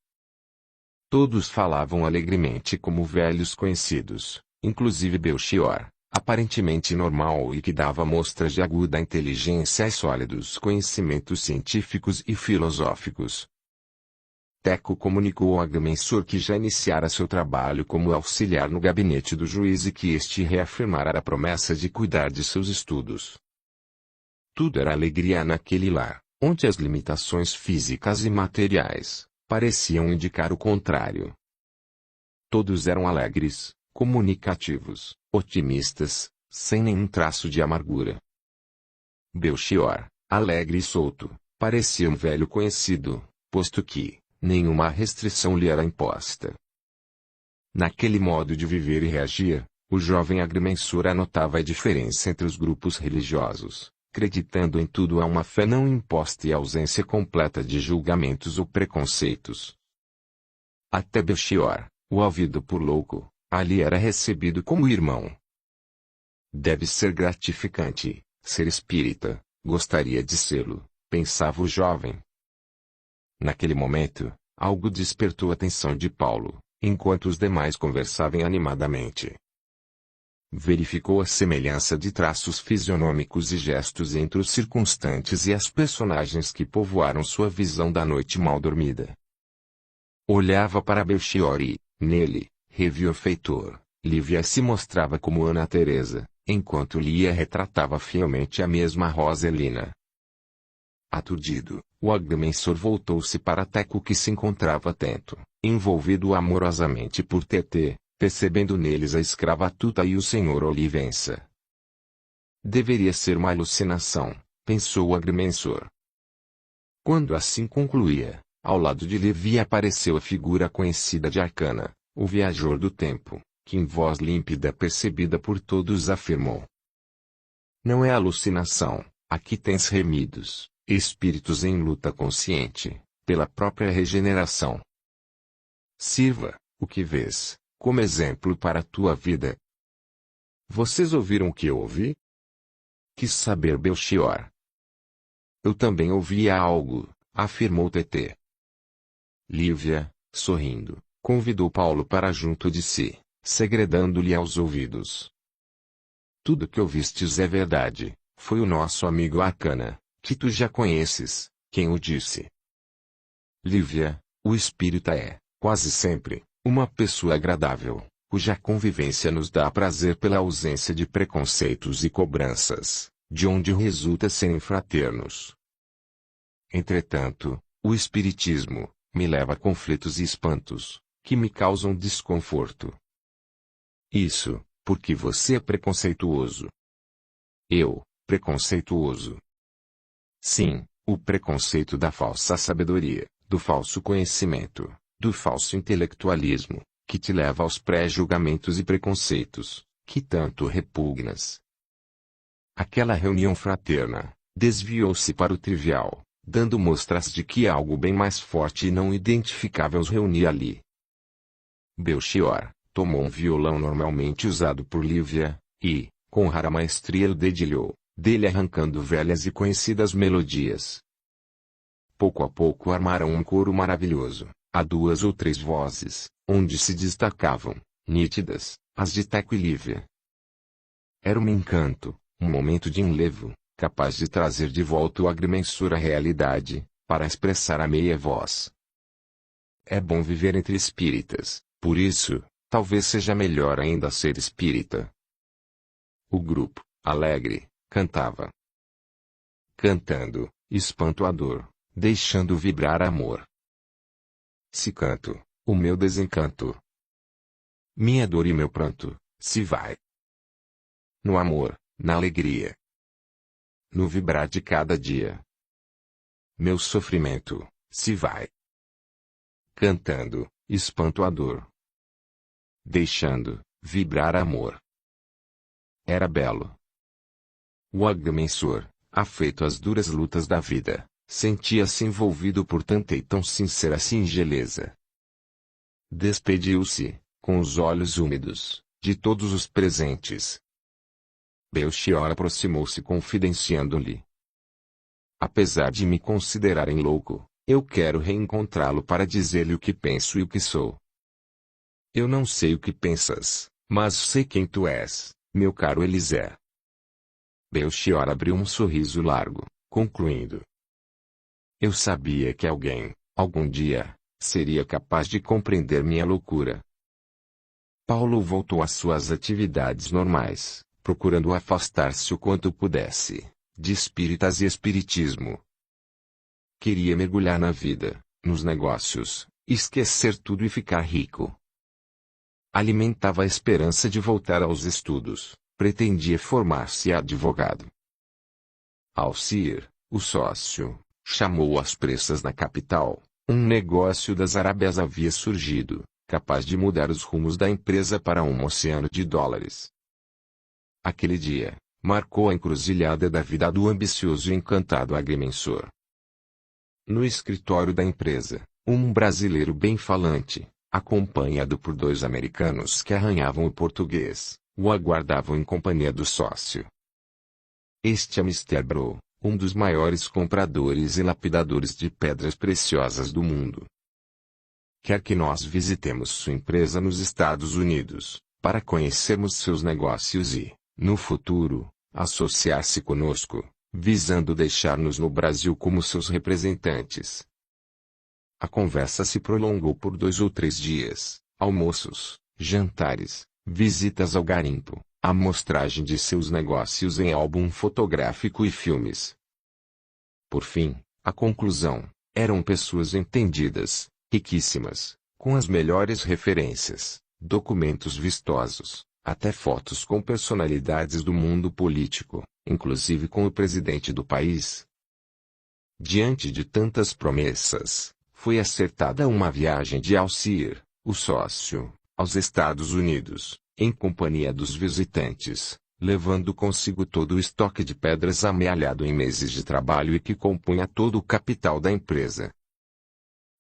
Todos falavam alegremente como velhos conhecidos, inclusive Belchior, aparentemente normal e que dava mostras de aguda inteligência e sólidos conhecimentos científicos e filosóficos. Teco comunicou ao agrimensor que já iniciara seu trabalho como auxiliar no gabinete do juiz e que este reafirmara a promessa de cuidar de seus estudos. Tudo era alegria naquele lar, onde as limitações físicas e materiais pareciam indicar o contrário. Todos eram alegres, comunicativos, otimistas, sem nenhum traço de amargura. Belchior, alegre e solto, parecia um velho conhecido, posto que nenhuma restrição lhe era imposta. Naquele modo de viver e reagir, o jovem agrimensor anotava a diferença entre os grupos religiosos, acreditando em tudo a uma fé não imposta e ausência completa de julgamentos ou preconceitos. Até Belchior, o havido por louco, ali era recebido como irmão. Deve ser gratificante ser espírita, gostaria de sê-lo, pensava o jovem. Naquele momento, algo despertou a atenção de Paulo, enquanto os demais conversavam animadamente. Verificou a semelhança de traços fisionômicos e gestos entre os circunstantes e as personagens que povoaram sua visão da noite mal dormida. Olhava para Belchior e, nele, revia o feitor. Lívia se mostrava como Ana Teresa, enquanto Lia retratava fielmente a mesma Roselina. Aturdido, o agrimensor voltou-se para Teco que se encontrava atento, envolvido amorosamente por Tetê, percebendo neles a escrava Tuta e o senhor Olivença. Deveria ser uma alucinação, pensou o agrimensor. Quando assim concluía, ao lado de Levi apareceu a figura conhecida de Arcana, o viajor do tempo, que em voz límpida percebida por todos afirmou: não é alucinação, aqui tens remidos, espíritos em luta consciente, pela própria regeneração. Sirva, o que vês, como exemplo para a tua vida. Vocês ouviram o que eu ouvi? Quis saber Belchior. Eu também ouvia algo, afirmou Tetê. Lívia, sorrindo, convidou Paulo para junto de si, segredando-lhe aos ouvidos. Tudo que ouvistes é verdade, foi o nosso amigo Arcana, que tu já conheces, quem o disse. Lívia, o espírita é, quase sempre, uma pessoa agradável, cuja convivência nos dá prazer pela ausência de preconceitos e cobranças, de onde resulta serem fraternos. Entretanto, o espiritismo me leva a conflitos e espantos, que me causam desconforto. Isso, porque você é preconceituoso. Eu, preconceituoso. Sim, o preconceito da falsa sabedoria, do falso conhecimento, do falso intelectualismo, que te leva aos pré-julgamentos e preconceitos, que tanto repugnas. Aquela reunião fraterna desviou-se para o trivial, dando mostras de que algo bem mais forte e não identificável os reunia ali. Belchior tomou um violão normalmente usado por Lívia, e, com rara maestria o dedilhou, dele arrancando velhas e conhecidas melodias. Pouco a pouco armaram um coro maravilhoso, a 2 ou 3 vozes, onde se destacavam, nítidas, as de Teco e Lívia. Era um encanto, um momento de enlevo, capaz de trazer de volta o agrimensor à realidade, para expressar a meia voz. É bom viver entre espíritas, por isso, talvez seja melhor ainda ser espírita. O grupo, alegre, cantava. Cantando, espanto a dor, deixando vibrar amor. Se canto, o meu desencanto, minha dor e meu pranto, se vai. No amor, na alegria, no vibrar de cada dia, meu sofrimento, se vai. Cantando, espanto a dor, deixando vibrar amor. Era belo. O agrimensor, afeito às duras lutas da vida, sentia-se envolvido por tanta e tão sincera singeleza. Despediu-se, com os olhos úmidos, de todos os presentes. Belchior aproximou-se confidenciando-lhe: apesar de me considerarem louco, eu quero reencontrá-lo para dizer-lhe o que penso e o que sou. Eu não sei o que pensas, mas sei quem tu és, meu caro Elisée. Belchior abriu um sorriso largo, concluindo: eu sabia que alguém, algum dia, seria capaz de compreender minha loucura. Paulo voltou às suas atividades normais, procurando afastar-se o quanto pudesse, de espíritas e espiritismo. Queria mergulhar na vida, nos negócios, esquecer tudo e ficar rico. Alimentava a esperança de voltar aos estudos, pretendia formar-se advogado. Alcir, o sócio, chamou às pressas na capital. Um negócio das Arábias havia surgido, capaz de mudar os rumos da empresa para um oceano de dólares. Aquele dia, marcou a encruzilhada da vida do ambicioso e encantado agrimensor. No escritório da empresa, um brasileiro bem-falante, acompanhado por 2 americanos que arranhavam o português, o aguardavam em companhia do sócio. Este é Mr. Bro, um dos maiores compradores e lapidadores de pedras preciosas do mundo. Quer que nós visitemos sua empresa nos Estados Unidos, para conhecermos seus negócios e, no futuro, associar-se conosco, visando deixar-nos no Brasil como seus representantes. A conversa se prolongou por 2 ou 3 dias, almoços, jantares, visitas ao garimpo, amostragem de seus negócios em álbum fotográfico e filmes. Por fim, a conclusão: eram pessoas entendidas, riquíssimas, com as melhores referências, documentos vistosos, até fotos com personalidades do mundo político, inclusive com o presidente do país. Diante de tantas promessas, foi acertada uma viagem de Alcir, o sócio, aos Estados Unidos, em companhia dos visitantes, levando consigo todo o estoque de pedras amealhado em meses de trabalho e que compunha todo o capital da empresa.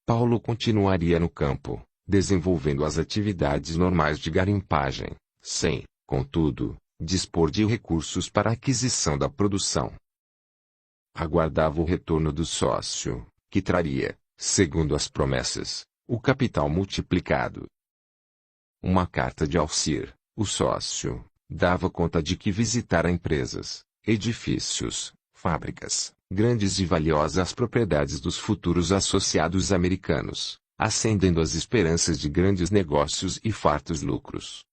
Paulo continuaria no campo, desenvolvendo as atividades normais de garimpagem, sem, contudo, dispor de recursos para a aquisição da produção. Aguardava o retorno do sócio, que traria, segundo as promessas, o capital multiplicado. Uma carta de Alcir, o sócio, dava conta de que visitara empresas, edifícios, fábricas, grandes e valiosas propriedades dos futuros associados americanos, acendendo as esperanças de grandes negócios e fartos lucros.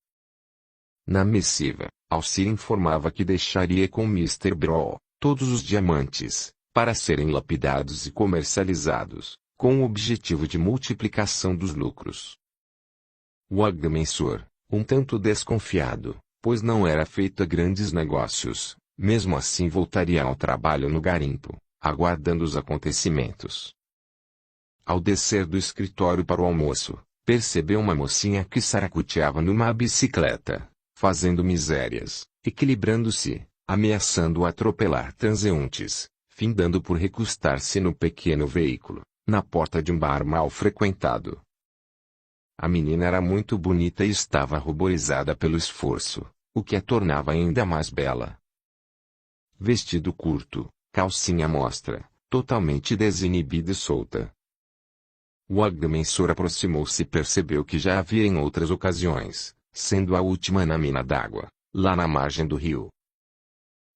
Na missiva, Alcir informava que deixaria com Mr. Bro todos os diamantes, para serem lapidados e comercializados, com o objetivo de multiplicação dos lucros. O agrimensor, um tanto desconfiado, pois não era feito a grandes negócios, mesmo assim voltaria ao trabalho no garimpo, aguardando os acontecimentos. Ao descer do escritório para o almoço, percebeu uma mocinha que saracoteava numa bicicleta, fazendo misérias, equilibrando-se, ameaçando atropelar transeuntes, findando por recostar-se no pequeno veículo, na porta de um bar mal frequentado. A menina era muito bonita e estava ruborizada pelo esforço, o que a tornava ainda mais bela. Vestido curto, calcinha à mostra, totalmente desinibida e solta. O agrimensor aproximou-se e percebeu que já a via em outras ocasiões, sendo a última na mina d'água, lá na margem do rio.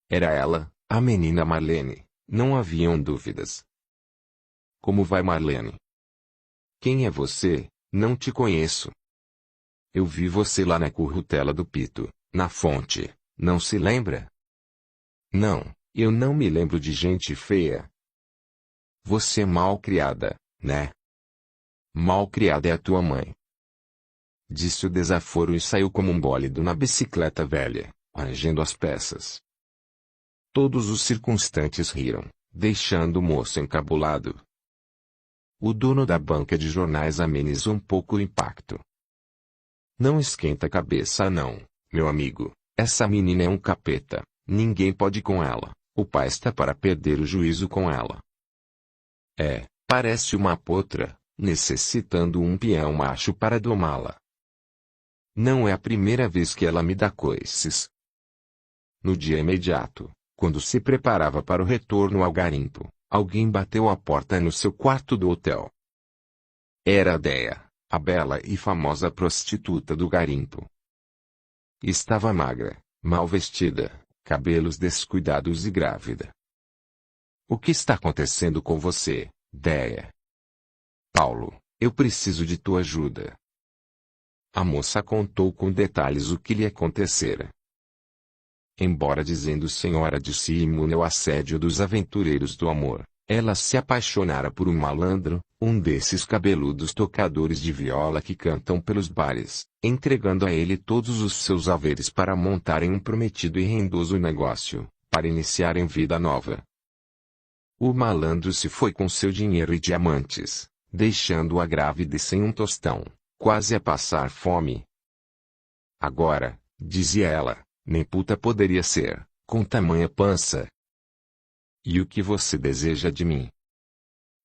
Era ela, a menina Marlene, não haviam dúvidas. Como vai, Marlene? Quem é você? Não te conheço. Eu vi você lá na currutela do Pito, na fonte, não se lembra? Não, eu não me lembro de gente feia. Você é mal criada, né? Mal criada é a tua mãe. Disse o desaforo e saiu como um bólido na bicicleta velha, rangendo as peças. Todos os circunstantes riram, deixando o moço encabulado. O dono da banca de jornais amenizou um pouco o impacto. Não esquenta a cabeça não, meu amigo, essa menina é um capeta, ninguém pode com ela, o pai está para perder o juízo com ela. Parece uma potra, necessitando um peão macho para domá-la. Não é a primeira vez que ela me dá coices. No dia imediato, quando se preparava para o retorno ao garimpo, alguém bateu à porta no seu quarto do hotel. Era a Déia, a bela e famosa prostituta do garimpo. Estava magra, mal vestida, cabelos descuidados e grávida. O que está acontecendo com você, Déia? Paulo, eu preciso de tua ajuda. A moça contou com detalhes o que lhe acontecera. Embora dizendo senhora de si imune ao assédio dos aventureiros do amor, ela se apaixonara por um malandro, um desses cabeludos tocadores de viola que cantam pelos bares, entregando a ele todos os seus haveres para montarem um prometido e rendoso negócio, para iniciarem vida nova. O malandro se foi com seu dinheiro e diamantes, deixando-a grávida e sem um tostão, quase a passar fome. Agora, dizia ela, nem puta poderia ser, com tamanha pança. E o que você deseja de mim?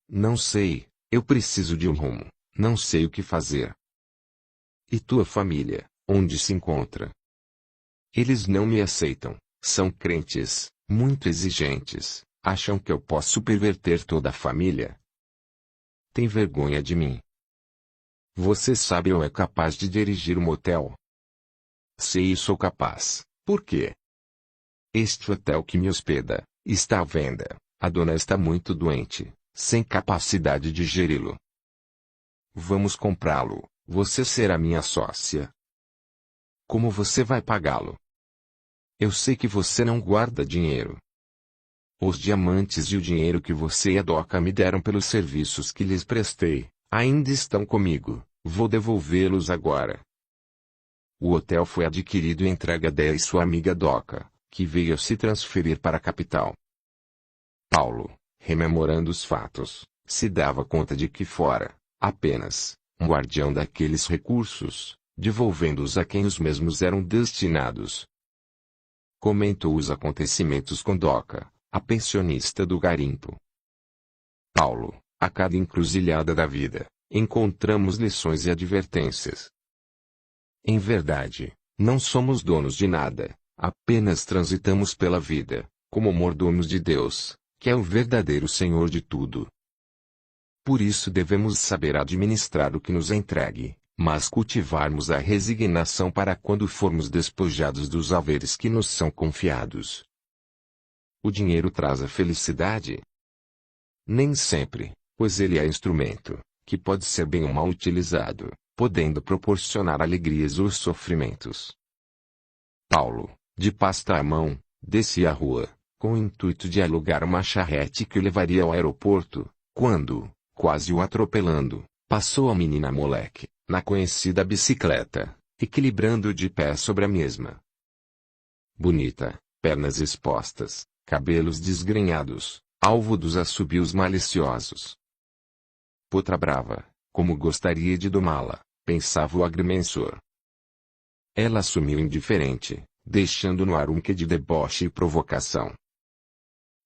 Não sei, eu preciso de um rumo, não sei o que fazer. E tua família, onde se encontra? Eles não me aceitam, são crentes, muito exigentes, acham que eu posso perverter toda a família. Tem vergonha de mim. Você sabe ou é capaz de dirigir um motel? Sei e sou capaz, por quê? Este hotel que me hospeda, está à venda, a dona está muito doente, sem capacidade de geri-lo. Vamos comprá-lo, você será minha sócia. Como você vai pagá-lo? Eu sei que você não guarda dinheiro. Os diamantes e o dinheiro que você e a Doca me deram pelos serviços que lhes prestei, ainda estão comigo, vou devolvê-los agora. O hotel foi adquirido e entregue a Déia e sua amiga Doca, que veio se transferir para a capital. Paulo, rememorando os fatos, se dava conta de que fora, apenas, um guardião daqueles recursos, devolvendo-os a quem os mesmos eram destinados. Comentou os acontecimentos com Doca, a pensionista do garimpo. Paulo, a cada encruzilhada da vida, encontramos lições e advertências. Em verdade, não somos donos de nada, apenas transitamos pela vida, como mordomos de Deus, que é o verdadeiro Senhor de tudo. Por isso devemos saber administrar o que nos é entregue, mas cultivarmos a resignação para quando formos despojados dos haveres que nos são confiados. O dinheiro traz a felicidade? Nem sempre, pois ele é instrumento, que pode ser bem ou mal utilizado, podendo proporcionar alegrias ou sofrimentos. Paulo, de pasta à mão, descia a rua, com o intuito de alugar uma charrete que o levaria ao aeroporto, quando, quase o atropelando, passou a menina moleque, na conhecida bicicleta, equilibrando de pé sobre a mesma. Bonita, pernas expostas, cabelos desgrenhados, alvo dos assobios maliciosos. Potra brava, como gostaria de domá-la, pensava o agrimensor. Ela sumiu indiferente, deixando no ar um quê de deboche e provocação.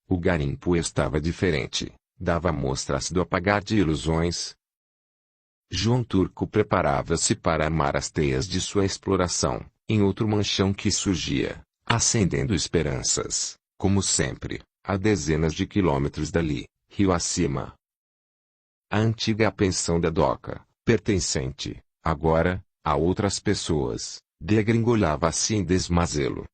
O garimpo estava diferente, dava mostras do apagar de ilusões. João Turco preparava-se para armar as teias de sua exploração, em outro manchão que surgia, acendendo esperanças, como sempre, a dezenas de quilômetros dali, rio acima. A antiga pensão da Doca, pertencente, agora, a outras pessoas, degringolava-se em desmazelo.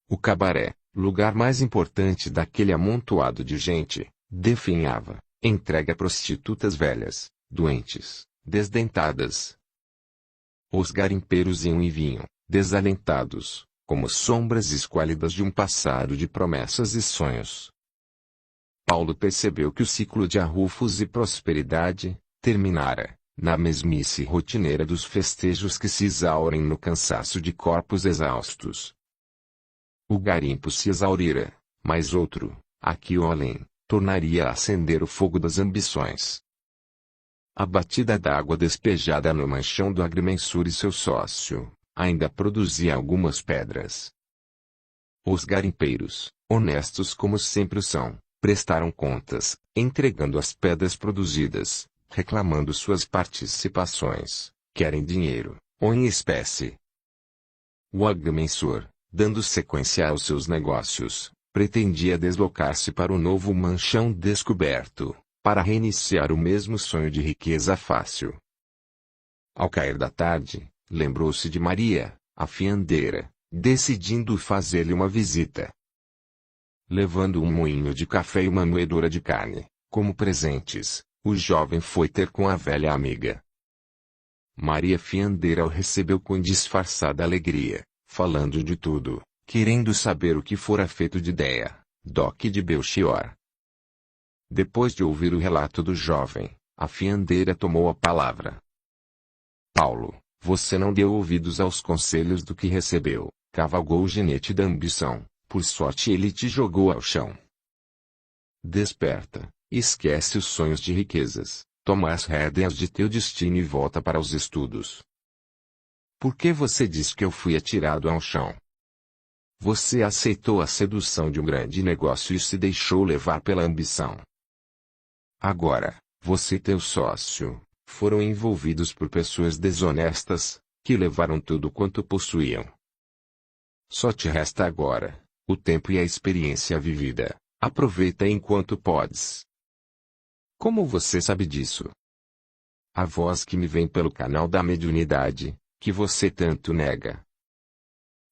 O cabaré, lugar mais importante daquele amontoado de gente, definhava, entregue a prostitutas velhas, doentes, desdentadas. Os garimpeiros iam e vinham, desalentados, como sombras esquálidas de um passado de promessas e sonhos. Paulo percebeu que o ciclo de arrufos e prosperidade terminara, na mesmice rotineira dos festejos que se exaurem no cansaço de corpos exaustos. O garimpo se exaurira, mas outro, aqui ou além, tornaria a acender o fogo das ambições. A batida d'água despejada no manchão do agrimensor e seu sócio, ainda produzia algumas pedras. Os garimpeiros, honestos como sempre o são, prestaram contas, entregando as pedras produzidas, reclamando suas participações, quer em dinheiro, ou em espécie. O agrimensor, dando sequência aos seus negócios, pretendia deslocar-se para o novo manchão descoberto, para reiniciar o mesmo sonho de riqueza fácil. Ao cair da tarde, lembrou-se de Maria, a fiandeira, decidindo fazer-lhe uma visita. Levando um moinho de café e uma moedora de carne, como presentes, o jovem foi ter com a velha amiga. Maria fiandeira o recebeu com disfarçada alegria, falando de tudo, querendo saber o que fora feito de Déa, Doca de Belchior. Depois de ouvir o relato do jovem, a fiandeira tomou a palavra. Paulo, você não deu ouvidos aos conselhos do que recebeu, cavalgou o ginete da ambição, por sorte ele te jogou ao chão. Desperta, esquece os sonhos de riquezas, toma as rédeas de teu destino e volta para os estudos. Por que você diz que eu fui atirado ao chão? Você aceitou a sedução de um grande negócio e se deixou levar pela ambição. Agora, você e teu sócio, foram envolvidos por pessoas desonestas, que levaram tudo quanto possuíam. Só te resta agora, o tempo e a experiência vivida, aproveita enquanto podes. Como você sabe disso? A voz que me vem pelo canal da mediunidade, que você tanto nega.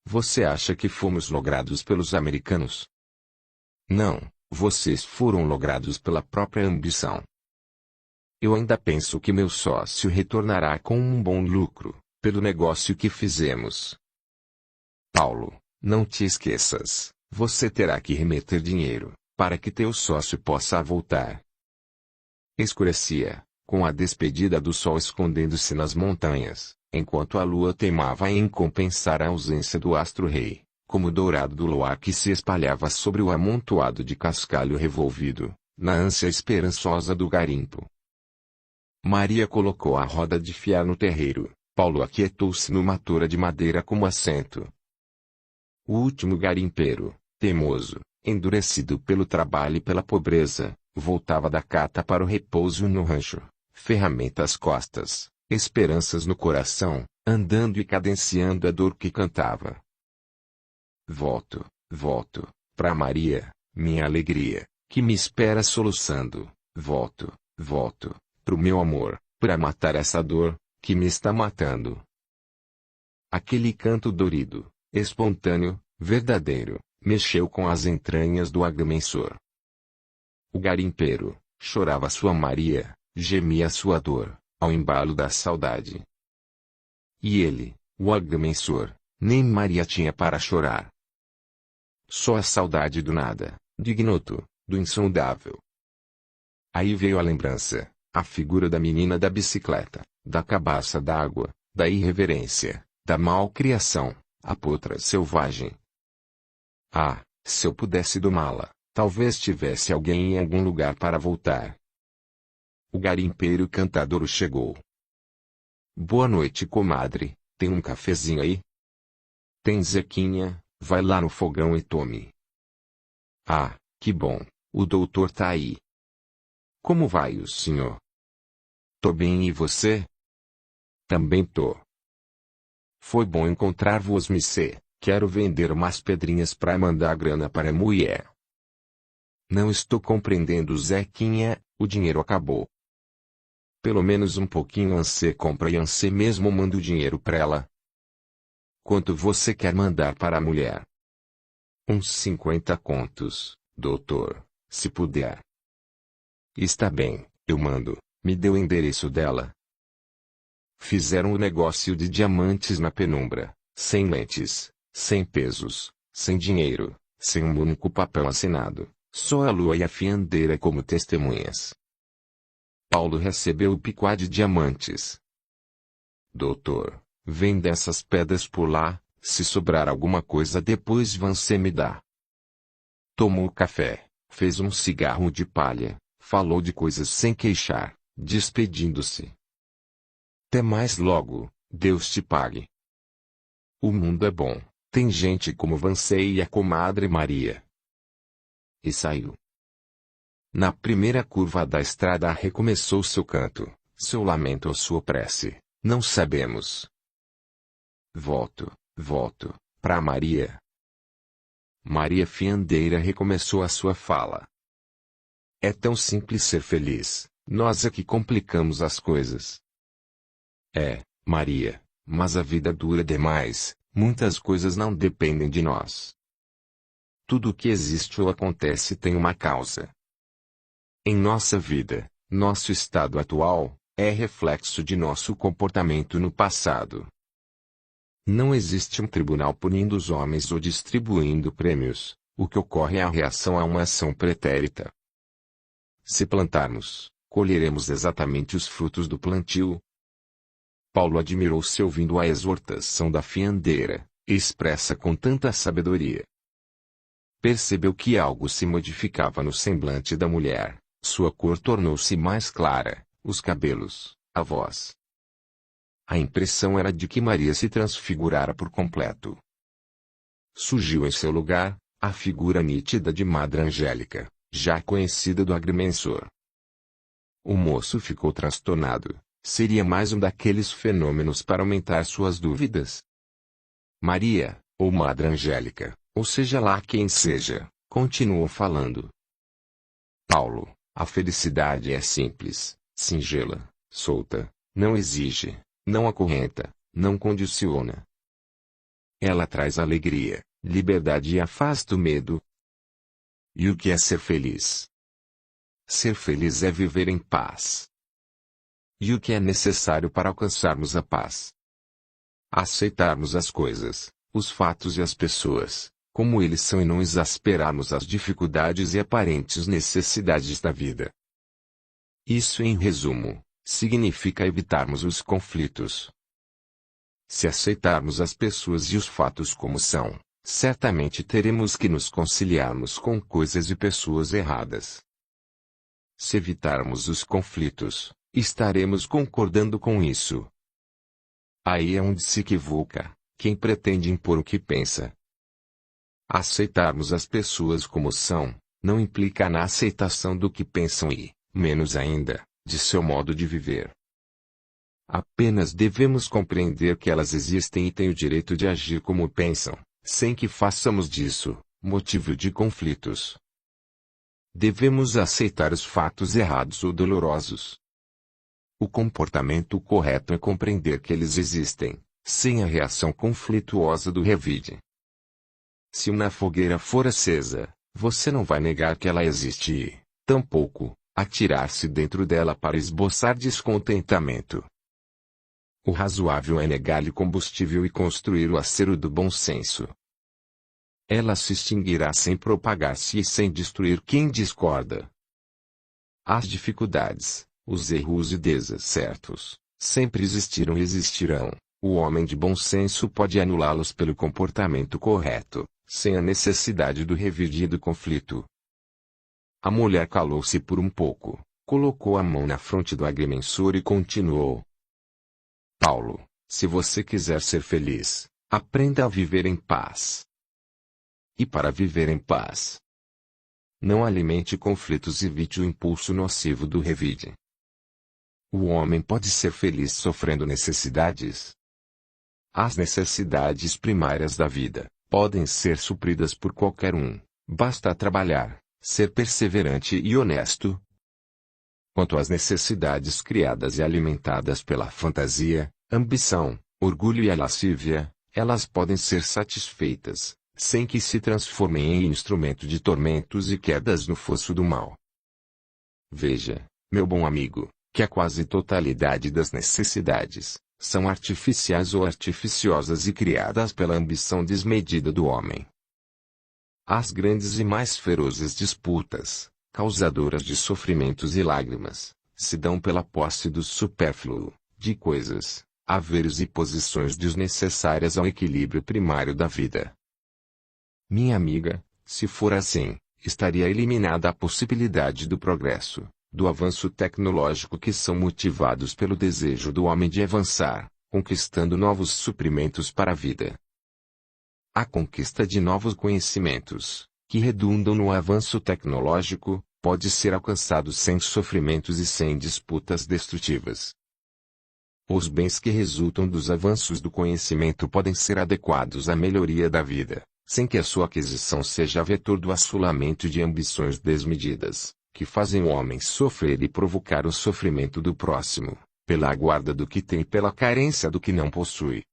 Você acha que fomos logrados pelos americanos? Não, vocês foram logrados pela própria ambição. Eu ainda penso que meu sócio retornará com um bom lucro, pelo negócio que fizemos. Paulo, não te esqueças, você terá que remeter dinheiro, para que teu sócio possa voltar. Escurecia, com a despedida do sol escondendo-se nas montanhas, enquanto a lua teimava em compensar a ausência do astro-rei, como o dourado do luar que se espalhava sobre o amontoado de cascalho revolvido, na ânsia esperançosa do garimpo. Maria colocou a roda de fiar no terreiro, Paulo aquietou-se numa tora de madeira como assento. O último garimpeiro, teimoso, endurecido pelo trabalho e pela pobreza, voltava da cata para o repouso no rancho, ferramenta às costas, esperanças no coração, andando e cadenciando a dor que cantava. Volto, pra Maria, minha alegria, que me espera soluçando, volto, pro meu amor, pra matar essa dor, que me está matando. Aquele canto dorido, espontâneo, verdadeiro, mexeu com as entranhas do agrimensor. O garimpeiro, chorava sua Maria, gemia sua dor, ao embalo da saudade. E ele, o agrimensor, nem Maria tinha para chorar. Só a saudade do nada, do ignoto, do insondável. Aí veio a lembrança, a figura da menina da bicicleta, da cabaça d'água, da irreverência, da malcriação, a potra selvagem. Ah, se eu pudesse domá-la, talvez tivesse alguém em algum lugar para voltar. O garimpeiro cantador chegou. Boa noite, comadre, tem um cafezinho aí? Tem Zequinha, vai lá no fogão e tome. Ah, que bom, o doutor tá aí. Como vai o senhor? Tô bem e você? Também tô. Foi bom encontrar-vos, Missê. Quero vender umas pedrinhas pra mandar grana para a mulher. Não estou compreendendo, Zequinha, o dinheiro acabou. Pelo menos um pouquinho Ansê compra e Ansê mesmo manda o dinheiro pra ela. Quanto você quer mandar para a mulher? Uns 50 contos, doutor, se puder. Está bem, eu mando. Me dê o endereço dela. Fizeram o negócio de diamantes na penumbra, sem lentes, sem pesos, sem dinheiro, sem um único papel assinado, só a lua e a fiandeira como testemunhas. Paulo recebeu o picoá de diamantes. Doutor, venda essas pedras por lá, se sobrar alguma coisa depois você me dá. Tomou café, fez um cigarro de palha, falou de coisas sem queixar, despedindo-se. Até mais logo, Deus te pague. O mundo é bom, tem gente como você e a comadre Maria. E saiu. Na primeira curva da estrada recomeçou seu canto, seu lamento ou sua prece, não sabemos. Volto, pra Maria. Maria Fiandeira recomeçou a sua fala. É tão simples ser feliz, nós é que complicamos as coisas. É, Maria, mas a vida dura demais, muitas coisas não dependem de nós. Tudo o que existe ou acontece tem uma causa. Em nossa vida, nosso estado atual, é reflexo de nosso comportamento no passado. Não existe um tribunal punindo os homens ou distribuindo prêmios, o que ocorre é a reação a uma ação pretérita. Se plantarmos, colheremos exatamente os frutos do plantio. Paulo admirou-se ouvindo a exortação da fiandeira, expressa com tanta sabedoria. Percebeu que algo se modificava no semblante da mulher, sua cor tornou-se mais clara, os cabelos, a voz. A impressão era de que Maria se transfigurara por completo. Surgiu em seu lugar, a figura nítida de Madre Angélica, já conhecida do agrimensor. O moço ficou transtornado. Seria mais um daqueles fenômenos para aumentar suas dúvidas. Maria, ou Madre Angélica, ou seja lá quem seja, continuou falando. Paulo, a felicidade é simples, singela, solta, não exige, não acorrenta, não condiciona. Ela traz alegria, liberdade e afasta o medo. E o que é ser feliz? Ser feliz é viver em paz. E o que é necessário para alcançarmos a paz? Aceitarmos as coisas, os fatos e as pessoas, como eles são e não exasperarmos as dificuldades e aparentes necessidades da vida. Isso, em resumo, significa evitarmos os conflitos. Se aceitarmos as pessoas e os fatos como são, certamente teremos que nos conciliarmos com coisas e pessoas erradas. Se evitarmos os conflitos, estaremos concordando com isso. Aí é onde se equivoca quem pretende impor o que pensa. Aceitarmos as pessoas como são, não implica na aceitação do que pensam e, menos ainda, de seu modo de viver. Apenas devemos compreender que elas existem e têm o direito de agir como pensam, sem que façamos disso motivo de conflitos. Devemos aceitar os fatos errados ou dolorosos. O comportamento correto é compreender que eles existem, sem a reação conflituosa do revide. Se uma fogueira for acesa, você não vai negar que ela existe e, tampouco, atirar-se dentro dela para esboçar descontentamento. O razoável é negar-lhe combustível e construir o acero do bom senso. Ela se extinguirá sem propagar-se e sem destruir quem discorda. As dificuldades, os erros e desacertos, sempre existiram e existirão. O homem de bom senso pode anulá-los pelo comportamento correto, sem a necessidade do revide e do conflito. A mulher calou-se por um pouco, colocou a mão na fronte do agrimensor e continuou. Paulo, se você quiser ser feliz, aprenda a viver em paz. E para viver em paz, não alimente conflitos e evite o impulso nocivo do revide. O homem pode ser feliz sofrendo necessidades. As necessidades primárias da vida podem ser supridas por qualquer um. Basta trabalhar, ser perseverante e honesto. Quanto às necessidades criadas e alimentadas pela fantasia, ambição, orgulho e a lascívia, elas podem ser satisfeitas, sem que se transformem em instrumento de tormentos e quedas no fosso do mal. Veja, meu bom amigo, que a quase totalidade das necessidades são artificiais ou artificiosas e criadas pela ambição desmedida do homem. As grandes e mais ferozes disputas, causadoras de sofrimentos e lágrimas, se dão pela posse do supérfluo, de coisas, haveres e posições desnecessárias ao equilíbrio primário da vida. Minha amiga, se for assim, estaria eliminada a possibilidade do progresso, do avanço tecnológico que são motivados pelo desejo do homem de avançar, conquistando novos suprimentos para a vida. A conquista de novos conhecimentos, que redundam no avanço tecnológico, pode ser alcançado sem sofrimentos e sem disputas destrutivas. Os bens que resultam dos avanços do conhecimento podem ser adequados à melhoria da vida, sem que a sua aquisição seja vetor do assolamento de ambições desmedidas, que fazem o homem sofrer e provocar o sofrimento do próximo, pela guarda do que tem e pela carência do que não possui.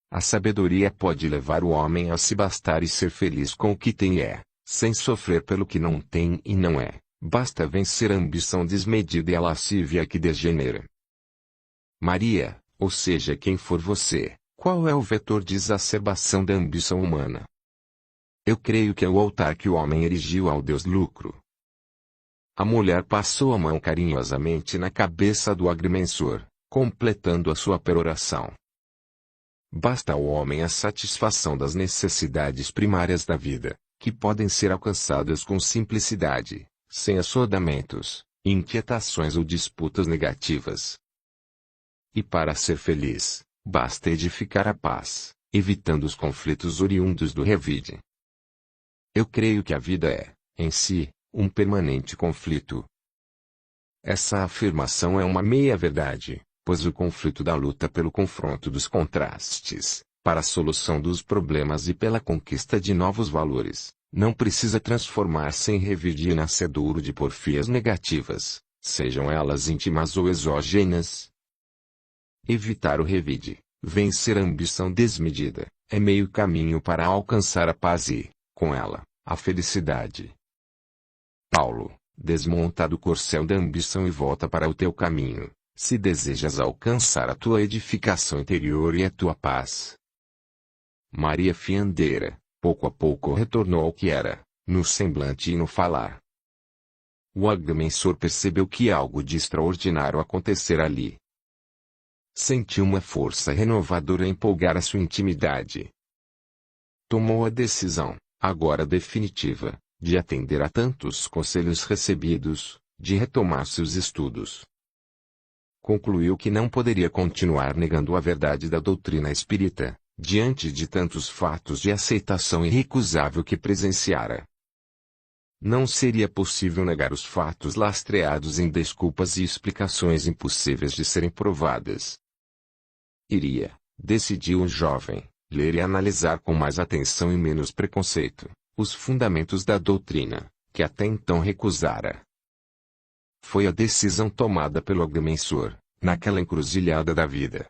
A sabedoria pode levar o homem a se bastar e ser feliz com o que tem e é, sem sofrer pelo que não tem e não é. Basta vencer a ambição desmedida e a lascívia que degenera. Maria, ou seja quem for você, qual é o vetor de exacerbação da ambição humana? Eu creio que é o altar que o homem erigiu ao Deus lucro. A mulher passou a mão carinhosamente na cabeça do agrimensor, completando a sua peroração. Basta ao homem a satisfação das necessidades primárias da vida, que podem ser alcançadas com simplicidade, sem assodamentos, inquietações ou disputas negativas. E para ser feliz, basta edificar a paz, evitando os conflitos oriundos do revide. Eu creio que a vida é, em si, um permanente conflito. Essa afirmação é uma meia-verdade, pois o conflito da luta pelo confronto dos contrastes, para a solução dos problemas e pela conquista de novos valores, não precisa transformar-se em revide nascedouro de porfias negativas, sejam elas íntimas ou exógenas. Evitar o revide, vencer a ambição desmedida, é meio caminho para alcançar a paz e, com ela, a felicidade. Paulo, desmonta do corcel da ambição e volta para o teu caminho, se desejas alcançar a tua edificação interior e a tua paz. Maria fiandeira, pouco a pouco retornou ao que era, no semblante e no falar. O agrimensor percebeu que algo de extraordinário acontecera ali. Sentiu uma força renovadora empolgar a sua intimidade. Tomou a decisão, agora definitiva, de atender a tantos conselhos recebidos, de retomar seus estudos. Concluiu que não poderia continuar negando a verdade da doutrina espírita, diante de tantos fatos de aceitação irrecusável que presenciara. Não seria possível negar os fatos lastreados em desculpas e explicações impossíveis de serem provadas. Iria, decidiu o jovem, ler e analisar com mais atenção e menos preconceito, os fundamentos da doutrina, que até então recusara. Foi a decisão tomada pelo agrimensor, naquela encruzilhada da vida.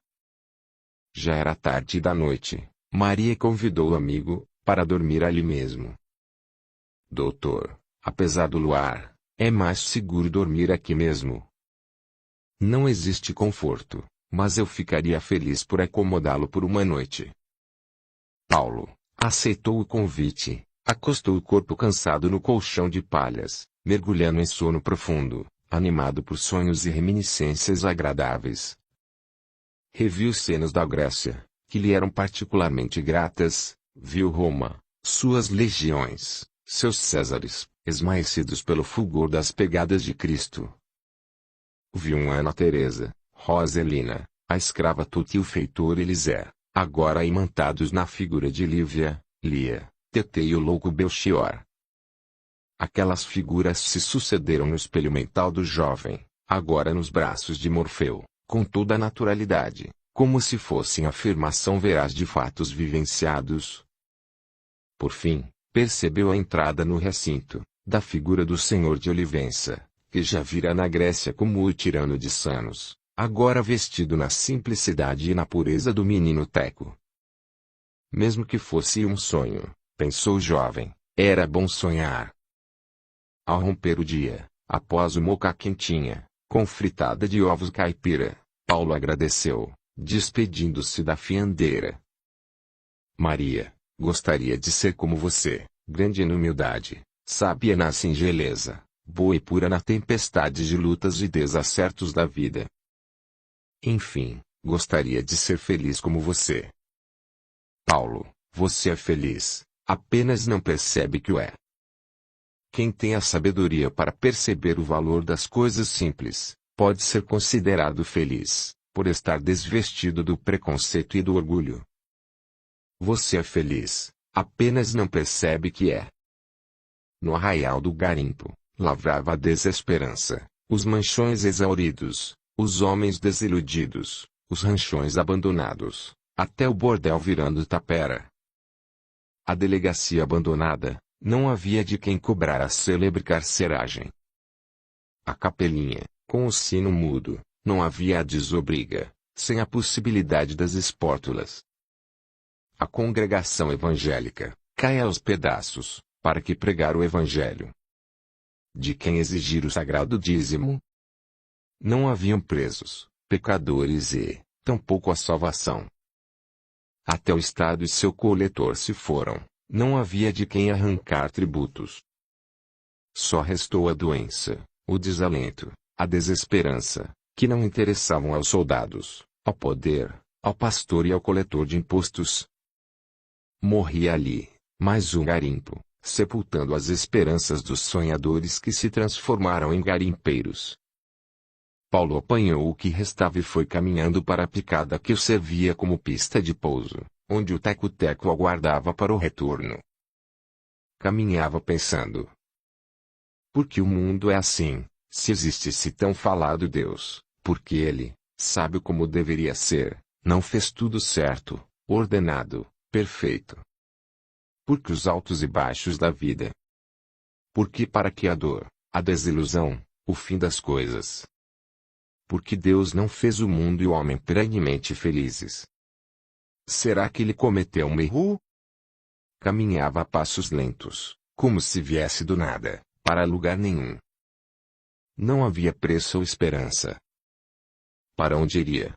Já era tarde da noite, Maria convidou o amigo, para dormir ali mesmo. Doutor, apesar do luar, é mais seguro dormir aqui mesmo. Não existe conforto, mas eu ficaria feliz por acomodá-lo por uma noite. Paulo aceitou o convite, acostou o corpo cansado no colchão de palhas, mergulhando em sono profundo, animado por sonhos e reminiscências agradáveis. Reviu cenas da Grécia, que lhe eram particularmente gratas, viu Roma, suas legiões, seus Césares, esmaecidos pelo fulgor das pegadas de Cristo. Viu Ana Teresa, Roselina, a escrava Tuta e o feitor Elisé, agora imantados na figura de Lívia, Lia, Tetê e o louco Belchior. Aquelas figuras se sucederam no espelho mental do jovem, agora nos braços de Morfeu, com toda a naturalidade, como se fossem afirmação veraz de fatos vivenciados. Por fim, percebeu a entrada no recinto, da figura do senhor de Olivença, que já vira na Grécia como o tirano de Sanos, agora vestido na simplicidade e na pureza do menino Teco. Mesmo que fosse um sonho, pensou o jovem, era bom sonhar. Ao romper o dia, após o moca quentinha, com fritada de ovos caipira, Paulo agradeceu, despedindo-se da fiandeira. Maria, gostaria de ser como você, grande em humildade, sábia na singeleza, boa e pura na tempestade de lutas e desacertos da vida. Enfim, gostaria de ser feliz como você. Paulo, você é feliz, apenas não percebe que o é. Quem tem a sabedoria para perceber o valor das coisas simples, pode ser considerado feliz, por estar desvestido do preconceito e do orgulho. Você é feliz, apenas não percebe que é. No arraial do garimpo, lavrava a desesperança, os manchões exauridos, os homens desiludidos, os ranchões abandonados, até o bordel virando tapera. A delegacia abandonada, não havia de quem cobrar a célebre carceragem. A capelinha, com o sino mudo, não havia a desobriga, sem a possibilidade das espórtulas. A congregação evangélica, cai aos pedaços, para que pregar o evangelho? De quem exigir o sagrado dízimo? Não haviam presos, pecadores e, tampouco a salvação. Até o Estado e seu coletor se foram, não havia de quem arrancar tributos. Só restou a doença, o desalento, a desesperança, que não interessavam aos soldados, ao poder, ao pastor e ao coletor de impostos. Morria ali, mais um garimpo, sepultando as esperanças dos sonhadores que se transformaram em garimpeiros. Paulo apanhou o que restava e foi caminhando para a picada que o servia como pista de pouso, onde o teco-teco aguardava para o retorno. Caminhava pensando. Por que o mundo é assim, se existe esse tão falado Deus, porque ele, sabe como deveria ser, não fez tudo certo, ordenado, perfeito? Porque os altos e baixos da vida? Porque para que a dor, a desilusão, o fim das coisas? Porque Deus não fez o mundo e o homem perenemente felizes? Será que ele cometeu um erro? Caminhava a passos lentos, como se viesse do nada, para lugar nenhum. Não havia preço ou esperança. Para onde iria?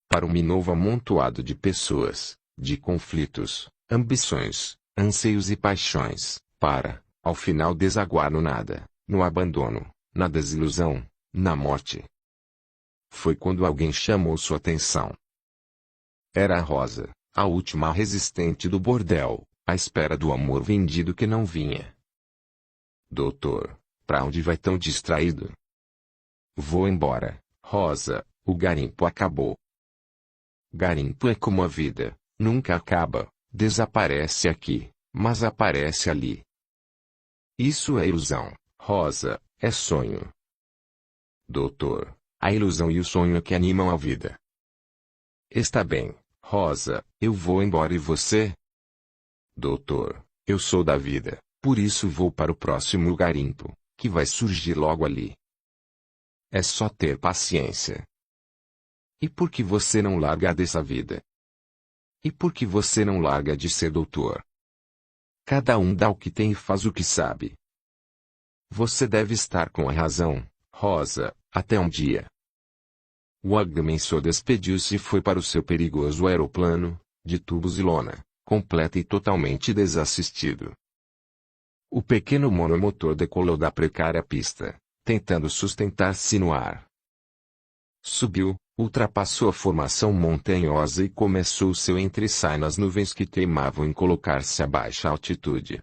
Para um novo amontoado de pessoas, de conflitos, ambições, anseios e paixões, para, ao final desaguar no nada, no abandono, na desilusão, na morte. Foi quando alguém chamou sua atenção. Era a Rosa, a última resistente do bordel, à espera do amor vendido que não vinha. Doutor, pra onde vai tão distraído? Vou embora, Rosa, o garimpo acabou. Garimpo é como a vida, nunca acaba, desaparece aqui, mas aparece ali. Isso é ilusão, Rosa, é sonho. Doutor, a ilusão e o sonho é que animam a vida. Está bem, Rosa, eu vou embora e você? Doutor, eu sou da vida, por isso vou para o próximo garimpo, que vai surgir logo ali. É só ter paciência. E por que você não larga dessa vida? E por que você não larga de ser doutor? Cada um dá o que tem e faz o que sabe. Você deve estar com a razão, Rosa, até um dia. O agrimensor despediu-se e foi para o seu perigoso aeroplano, de tubos e lona, completo e totalmente desassistido. O pequeno monomotor decolou da precária pista, tentando sustentar-se no ar. Subiu, ultrapassou a formação montanhosa e começou seu entre-sai nas nuvens que teimavam em colocar-se a baixa altitude.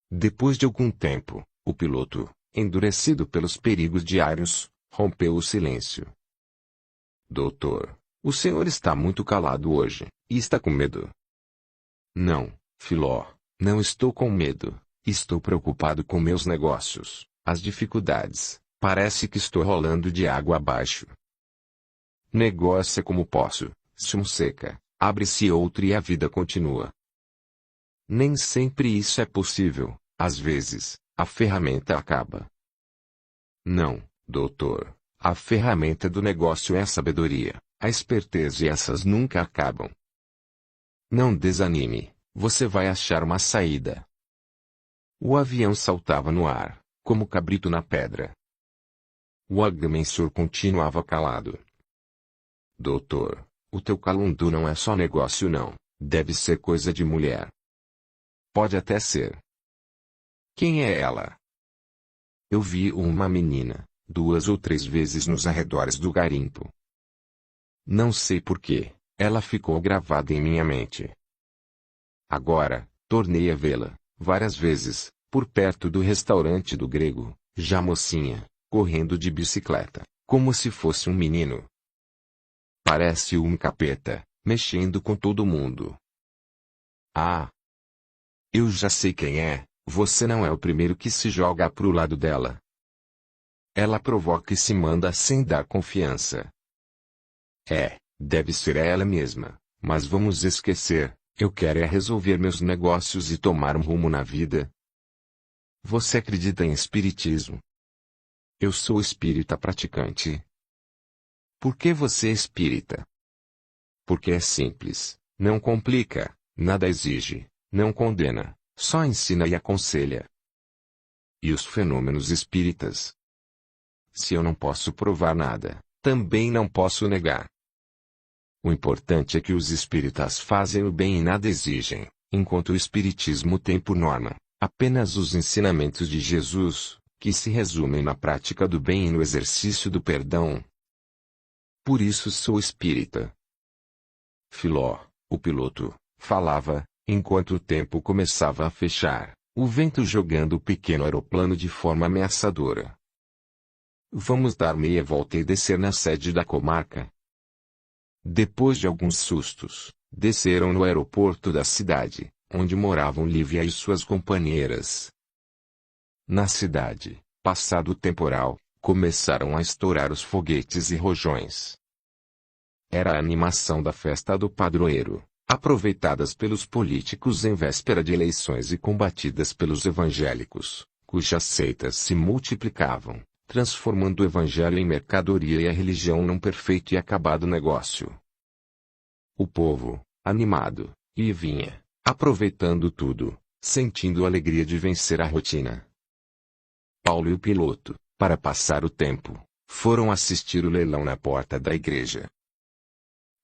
Depois de algum tempo, o piloto, endurecido pelos perigos diários, rompeu o silêncio. Doutor, o senhor está muito calado hoje, e está com medo? Não, Filó, não estou com medo, estou preocupado com meus negócios, as dificuldades, parece que estou rolando de água abaixo. Negócio é como poço, se um seca, abre-se outro e a vida continua. Nem sempre isso é possível, às vezes, a ferramenta acaba. Não, doutor, a ferramenta do negócio é a sabedoria, a esperteza e essas nunca acabam. Não desanime, você vai achar uma saída. O avião saltava no ar, como cabrito na pedra. O agrimensor continuava calado. Doutor, o teu calundu não é só negócio não, deve ser coisa de mulher. Pode até ser. Quem é ela? Eu vi uma menina, 2 ou 3 vezes nos arredores do garimpo. Não sei por quê, ela ficou gravada em minha mente. Agora, tornei a vê-la, várias vezes, por perto do restaurante do Grego, já mocinha, correndo de bicicleta, como se fosse um menino. Parece um capeta, mexendo com todo mundo. Ah! Eu já sei quem é, você não é o primeiro que se joga pro lado dela. Ela provoca e se manda sem dar confiança. Deve ser ela mesma, mas vamos esquecer, eu quero é resolver meus negócios e tomar um rumo na vida. Você acredita em espiritismo? Eu sou espírita praticante. Por que você é espírita? Porque é simples, não complica, nada exige, não condena, só ensina e aconselha. E os fenômenos espíritas? Se eu não posso provar nada, também não posso negar. O importante é que os espíritas fazem o bem e nada exigem, enquanto o espiritismo tem por norma apenas os ensinamentos de Jesus, que se resumem na prática do bem e no exercício do perdão. Por isso sou espírita. Filó, o piloto, falava, enquanto o tempo começava a fechar, o vento jogando o pequeno aeroplano de forma ameaçadora. Vamos dar meia volta e descer na sede da comarca. Depois de alguns sustos, desceram no aeroporto da cidade, onde moravam Lívia e suas companheiras. Na cidade, passado o temporal, começaram a estourar os foguetes e rojões. Era a animação da festa do padroeiro, aproveitadas pelos políticos em véspera de eleições e combatidas pelos evangélicos, cujas seitas se multiplicavam, transformando o evangelho em mercadoria e a religião num perfeito e acabado negócio. O povo, animado, vinha, aproveitando tudo, sentindo a alegria de vencer a rotina. Paulo e o piloto, para passar o tempo, foram assistir o leilão na porta da igreja.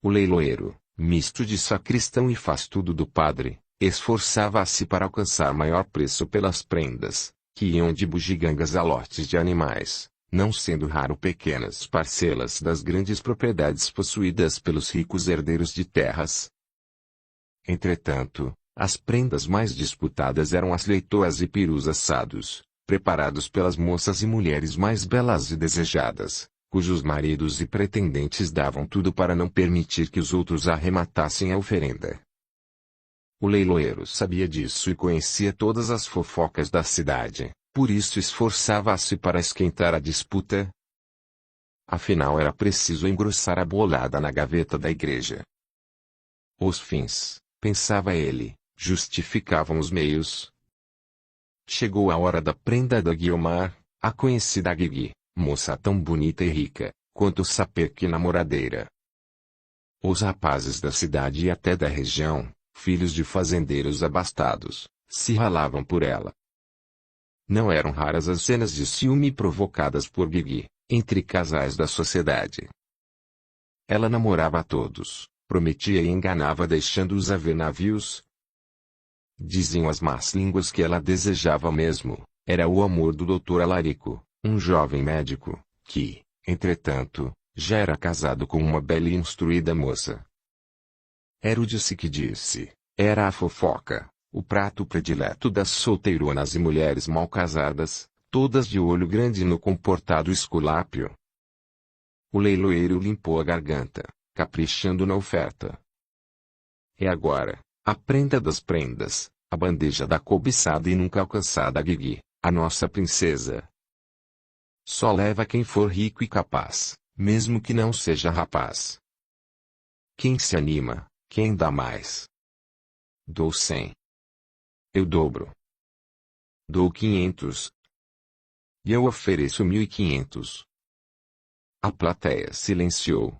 O leiloeiro, misto de sacristão e faz-tudo do padre, esforçava-se para alcançar maior preço pelas prendas, que iam de bugigangas a lotes de animais, não sendo raro pequenas parcelas das grandes propriedades possuídas pelos ricos herdeiros de terras. Entretanto, as prendas mais disputadas eram as leitoas e perus assados, preparados pelas moças e mulheres mais belas e desejadas, cujos maridos e pretendentes davam tudo para não permitir que os outros arrematassem a oferenda. O leiloeiro sabia disso e conhecia todas as fofocas da cidade, por isso esforçava-se para esquentar a disputa. Afinal era preciso engrossar a bolada na gaveta da igreja. Os fins, pensava ele, justificavam os meios. Chegou a hora da prenda da Guiomar, a conhecida Guigui, moça tão bonita e rica, quanto Sapeque namoradeira. Os rapazes da cidade e até da região, filhos de fazendeiros abastados, se ralavam por ela. Não eram raras as cenas de ciúme provocadas por Guigui, entre casais da sociedade. Ela namorava a todos, prometia e enganava deixando-os a ver navios. Diziam as más línguas que ela desejava mesmo, era o amor do Dr. Alarico, um jovem médico, que, entretanto, já era casado com uma bela e instruída moça. Era o disse que disse, era a fofoca, o prato predileto das solteironas e mulheres mal casadas, todas de olho grande no comportado Esculápio. O leiloeiro limpou a garganta, caprichando na oferta. É agora, a prenda das prendas, a bandeja da cobiçada e nunca alcançada Guigui, a nossa princesa. Só leva quem for rico e capaz, mesmo que não seja rapaz. Quem se anima, quem dá mais? Dou 100. Eu dobro. Dou 500. E eu ofereço 1.500. A plateia silenciou.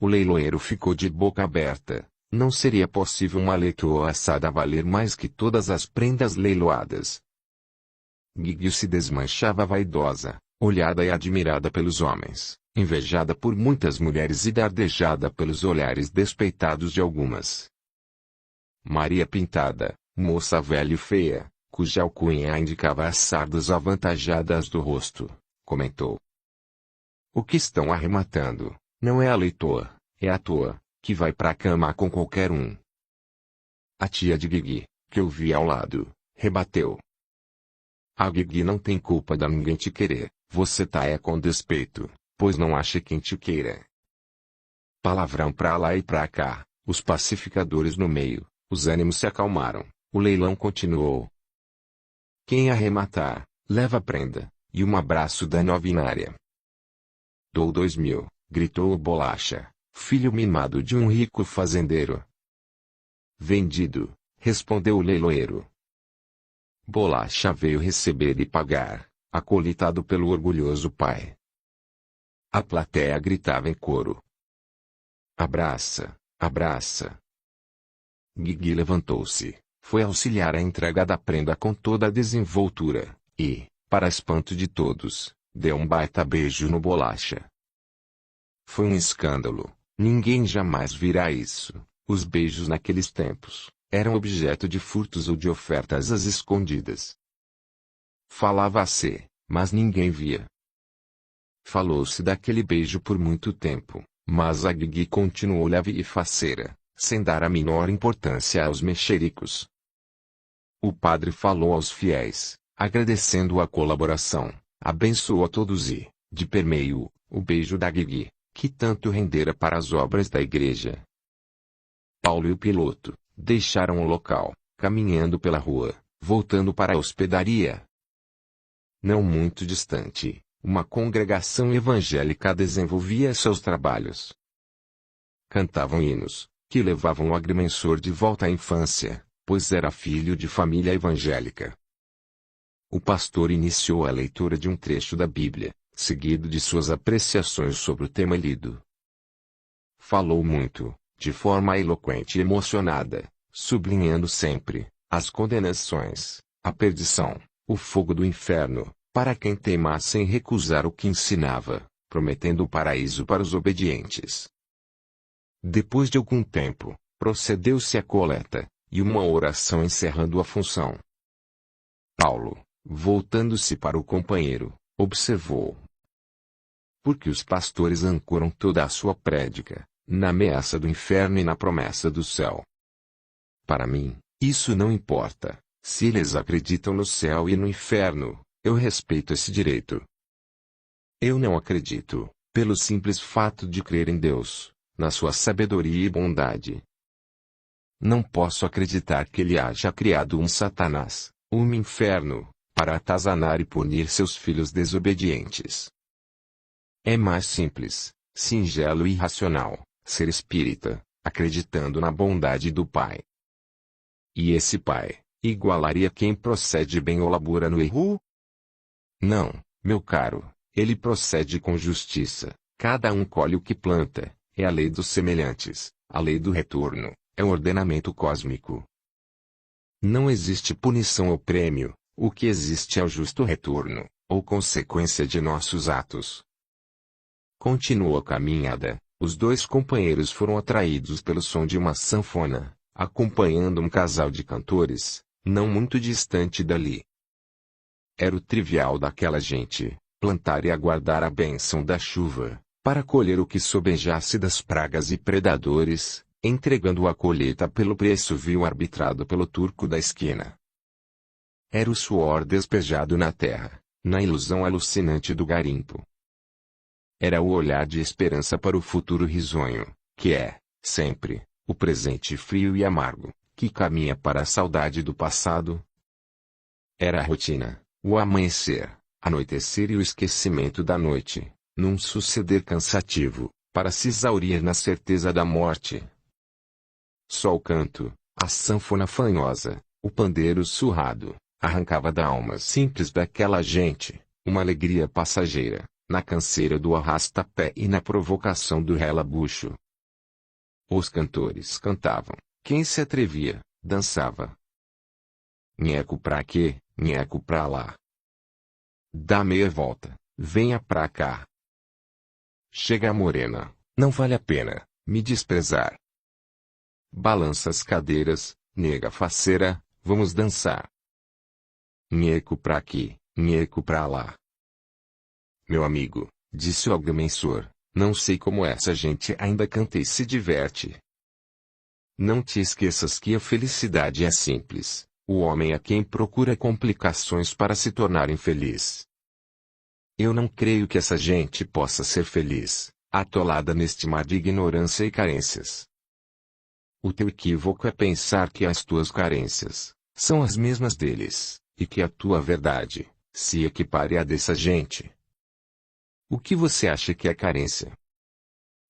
O leiloeiro ficou de boca aberta. Não seria possível uma leitoa assada valer mais que todas as prendas leiloadas. Guigui se desmanchava vaidosa, olhada e admirada pelos homens, invejada por muitas mulheres e dardejada pelos olhares despeitados de algumas. Maria Pintada, moça velha e feia, cuja alcunha a indicava as sardas avantajadas do rosto, comentou: "O que estão arrematando, não é a leitoa, é a toa, que vai pra cama com qualquer um." A tia de Guigui, que eu vi ao lado, rebateu: "A Guigui não tem culpa da ninguém te querer, você tá com despeito, pois não acha quem te queira." Palavrão pra lá e pra cá, os pacificadores no meio, os ânimos se acalmaram, o leilão continuou. Quem arrematar, leva a prenda, e um abraço da novinária. Dou 2.000, gritou o Bolacha, filho mimado de um rico fazendeiro. Vendido, respondeu o leiloeiro. Bolacha veio receber e pagar, acolitado pelo orgulhoso pai. A plateia gritava em coro: "Abraça, abraça." Guigui levantou-se, foi auxiliar a entrega da prenda com toda a desenvoltura, e, para espanto de todos, deu um baita beijo no Bolacha. Foi um escândalo, ninguém jamais virá isso. Os beijos naqueles tempos eram objeto de furtos ou de ofertas às escondidas. Falava-se, mas ninguém via. Falou-se daquele beijo por muito tempo, mas a Guigui continuou leve e faceira, sem dar a menor importância aos mexericos. O padre falou aos fiéis, agradecendo a colaboração, abençoou a todos e, de permeio, o beijo da Guigui, que tanto rendera para as obras da igreja. Paulo e o piloto deixaram o local, caminhando pela rua, voltando para a hospedaria. Não muito distante, uma congregação evangélica desenvolvia seus trabalhos. Cantavam hinos, que levavam o agrimensor de volta à infância, pois era filho de família evangélica. O pastor iniciou a leitura de um trecho da Bíblia, seguido de suas apreciações sobre o tema lido. Falou muito, de forma eloquente e emocionada, sublinhando sempre as condenações, a perdição, o fogo do inferno, para quem teimasse em recusar o que ensinava, prometendo o paraíso para os obedientes. Depois de algum tempo, procedeu-se a coleta, e uma oração encerrando a função. Paulo, voltando-se para o companheiro, observou: porque os pastores ancoram toda a sua prédica na ameaça do inferno e na promessa do céu. Para mim, isso não importa. Se eles acreditam no céu e no inferno, eu respeito esse direito. Eu não acredito, pelo simples fato de crer em Deus, na sua sabedoria e bondade. Não posso acreditar que ele haja criado um Satanás, um inferno, para atazanar e punir seus filhos desobedientes. É mais simples, singelo e racional, ser espírita, acreditando na bondade do Pai. E esse Pai, igualaria quem procede bem ou labora no erro? Não, meu caro, ele procede com justiça, cada um colhe o que planta, é a lei dos semelhantes, a lei do retorno, é um ordenamento cósmico. Não existe punição ou prêmio, o que existe é o justo retorno, ou consequência de nossos atos. Continuou a caminhada, os dois companheiros foram atraídos pelo som de uma sanfona, acompanhando um casal de cantores, não muito distante dali. Era o trivial daquela gente, plantar e aguardar a bênção da chuva, para colher o que sobejasse das pragas e predadores, entregando a colheita pelo preço vil arbitrado pelo turco da esquina. Era o suor despejado na terra, na ilusão alucinante do garimpo. Era o olhar de esperança para o futuro risonho, que é, sempre, o presente frio e amargo, que caminha para a saudade do passado. Era a rotina, o amanhecer, anoitecer e o esquecimento da noite, num suceder cansativo, para se exaurir na certeza da morte. Só o canto, a sanfona fanhosa, o pandeiro surrado, arrancava da alma simples daquela gente, uma alegria passageira, na canseira do arrasta-pé e na provocação do relabucho. Os cantores cantavam, quem se atrevia, dançava. Nheco pra quê, nheco pra lá. Dá meia volta, venha pra cá. Chega a morena, não vale a pena me desprezar. Balança as cadeiras, nega faceira, vamos dançar. Nheco pra aqui, nheco pra lá. Meu amigo, disse o agrimensor, não sei como essa gente ainda canta e se diverte. Não te esqueças que a felicidade é simples, o homem é quem procura complicações para se tornar infeliz. Eu não creio que essa gente possa ser feliz, atolada neste mar de ignorância e carências. O teu equívoco é pensar que as tuas carências são as mesmas deles, e que a tua verdade se equipare à dessa gente. O que você acha que é carência?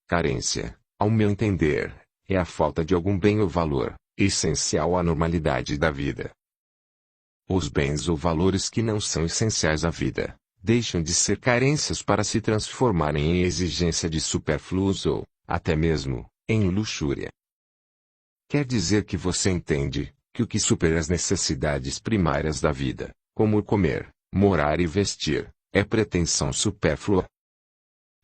Carência, ao meu entender, é a falta de algum bem ou valor, essencial à normalidade da vida. Os bens ou valores que não são essenciais à vida, deixam de ser carências para se transformarem em exigência de supérfluos ou, até mesmo, em luxúria. Quer dizer que você entende que o que supera as necessidades primárias da vida, como comer, morar e vestir, é pretensão supérflua?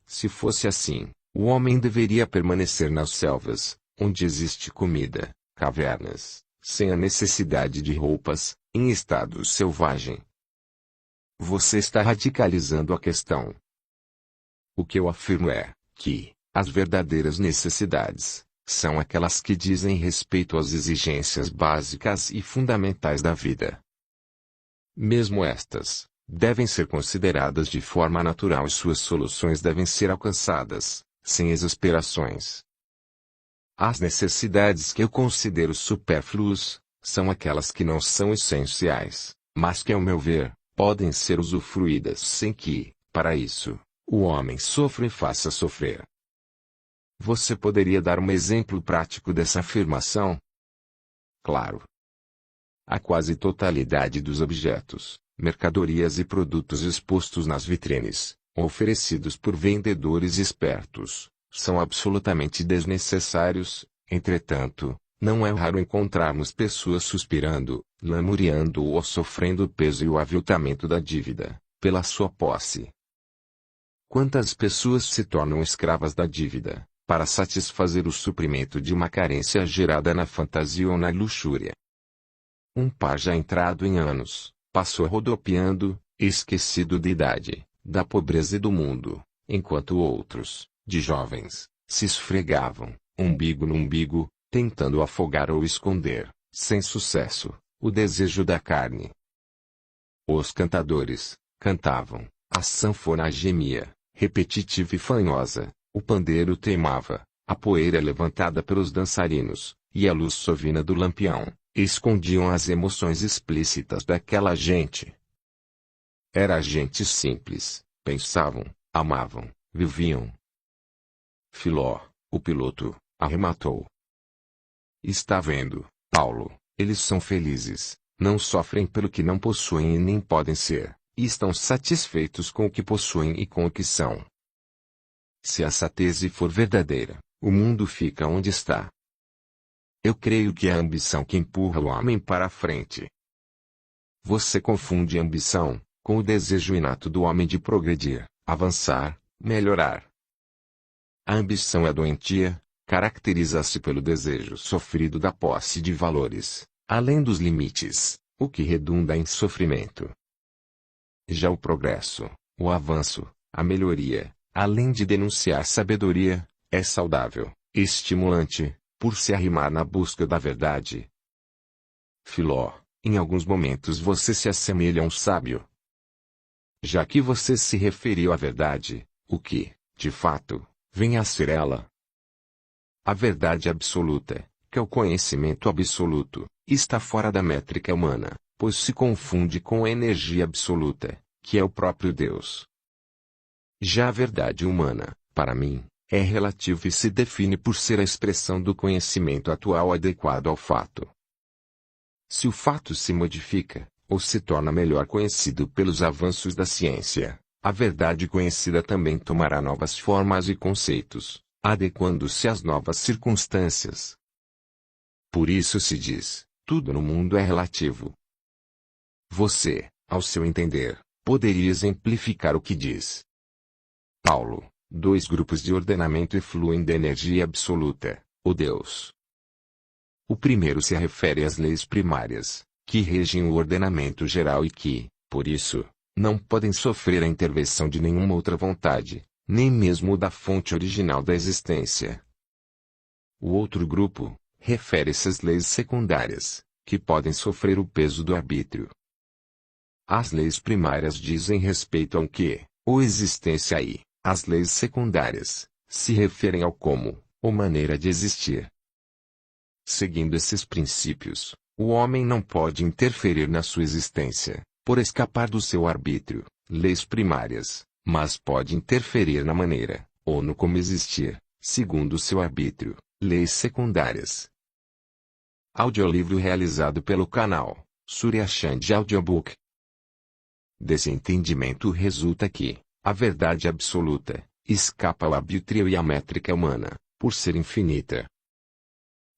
Se fosse assim, o homem deveria permanecer nas selvas, onde existe comida, cavernas, sem a necessidade de roupas, em estado selvagem. Você está radicalizando a questão. O que eu afirmo é que as verdadeiras necessidades são aquelas que dizem respeito às exigências básicas e fundamentais da vida. Mesmo estas devem ser consideradas de forma natural e suas soluções devem ser alcançadas, sem exasperações. As necessidades que eu considero supérfluas são aquelas que não são essenciais, mas que, ao meu ver, podem ser usufruídas sem que, para isso, o homem sofra e faça sofrer. Você poderia dar um exemplo prático dessa afirmação? Claro. A quase totalidade dos objetos, mercadorias e produtos expostos nas vitrines, oferecidos por vendedores espertos, são absolutamente desnecessários. Entretanto, não é raro encontrarmos pessoas suspirando, lamuriando ou sofrendo o peso e o aviltamento da dívida, pela sua posse. Quantas pessoas se tornam escravas da dívida, para satisfazer o suprimento de uma carência gerada na fantasia ou na luxúria? Um par já entrado em anos, passou rodopiando, esquecido de idade, da pobreza e do mundo, enquanto outros, de jovens, se esfregavam, umbigo no umbigo, tentando afogar ou esconder, sem sucesso, o desejo da carne. Os cantadores cantavam, a sanfona gemia, repetitiva e fanhosa, o pandeiro teimava, a poeira levantada pelos dançarinos, e a luz sovina do lampião, escondiam as emoções explícitas daquela gente. Era gente simples, pensavam, amavam, viviam. Filó, o piloto, arrematou. Está vendo, Paulo, eles são felizes, não sofrem pelo que não possuem e nem podem ser, e estão satisfeitos com o que possuem e com o que são. Se essa tese for verdadeira, o mundo fica onde está. Eu creio que é a ambição que empurra o homem para a frente. Você confunde ambição com o desejo inato do homem de progredir, avançar, melhorar. A ambição é doentia, caracteriza-se pelo desejo sofrido da posse de valores, além dos limites, o que redunda em sofrimento. Já o progresso, o avanço, a melhoria, além de denunciar sabedoria, é saudável, estimulante, por se arrimar na busca da verdade. Filó, em alguns momentos você se assemelha a um sábio. Já que você se referiu à verdade, o que, de fato, vem a ser ela? A verdade absoluta, que é o conhecimento absoluto, está fora da métrica humana, pois se confunde com a energia absoluta, que é o próprio Deus. Já a verdade humana, para mim, é relativa e se define por ser a expressão do conhecimento atual adequado ao fato. Se o fato se modifica, ou se torna melhor conhecido pelos avanços da ciência, a verdade conhecida também tomará novas formas e conceitos, adequando-se às novas circunstâncias. Por isso se diz, tudo no mundo é relativo. Você, ao seu entender, poderia exemplificar o que diz Paulo: dois grupos de ordenamento efluem da energia absoluta, o Deus. O primeiro se refere às leis primárias, que regem o ordenamento geral e que, por isso, não podem sofrer a intervenção de nenhuma outra vontade, nem mesmo da fonte original da existência. O outro grupo refere-se às leis secundárias, que podem sofrer o peso do arbítrio. As leis primárias dizem respeito ao que, ou existência e, as leis secundárias, se referem ao como, ou maneira de existir. Seguindo esses princípios, o homem não pode interferir na sua existência, por escapar do seu arbítrio, leis primárias, mas pode interferir na maneira, ou no como existir, segundo o seu arbítrio, leis secundárias. Audiolivro realizado pelo canal Surya Chand Audiobook. Desse entendimento resulta que a verdade absoluta escapa ao arbítrio e à métrica humana, por ser infinita.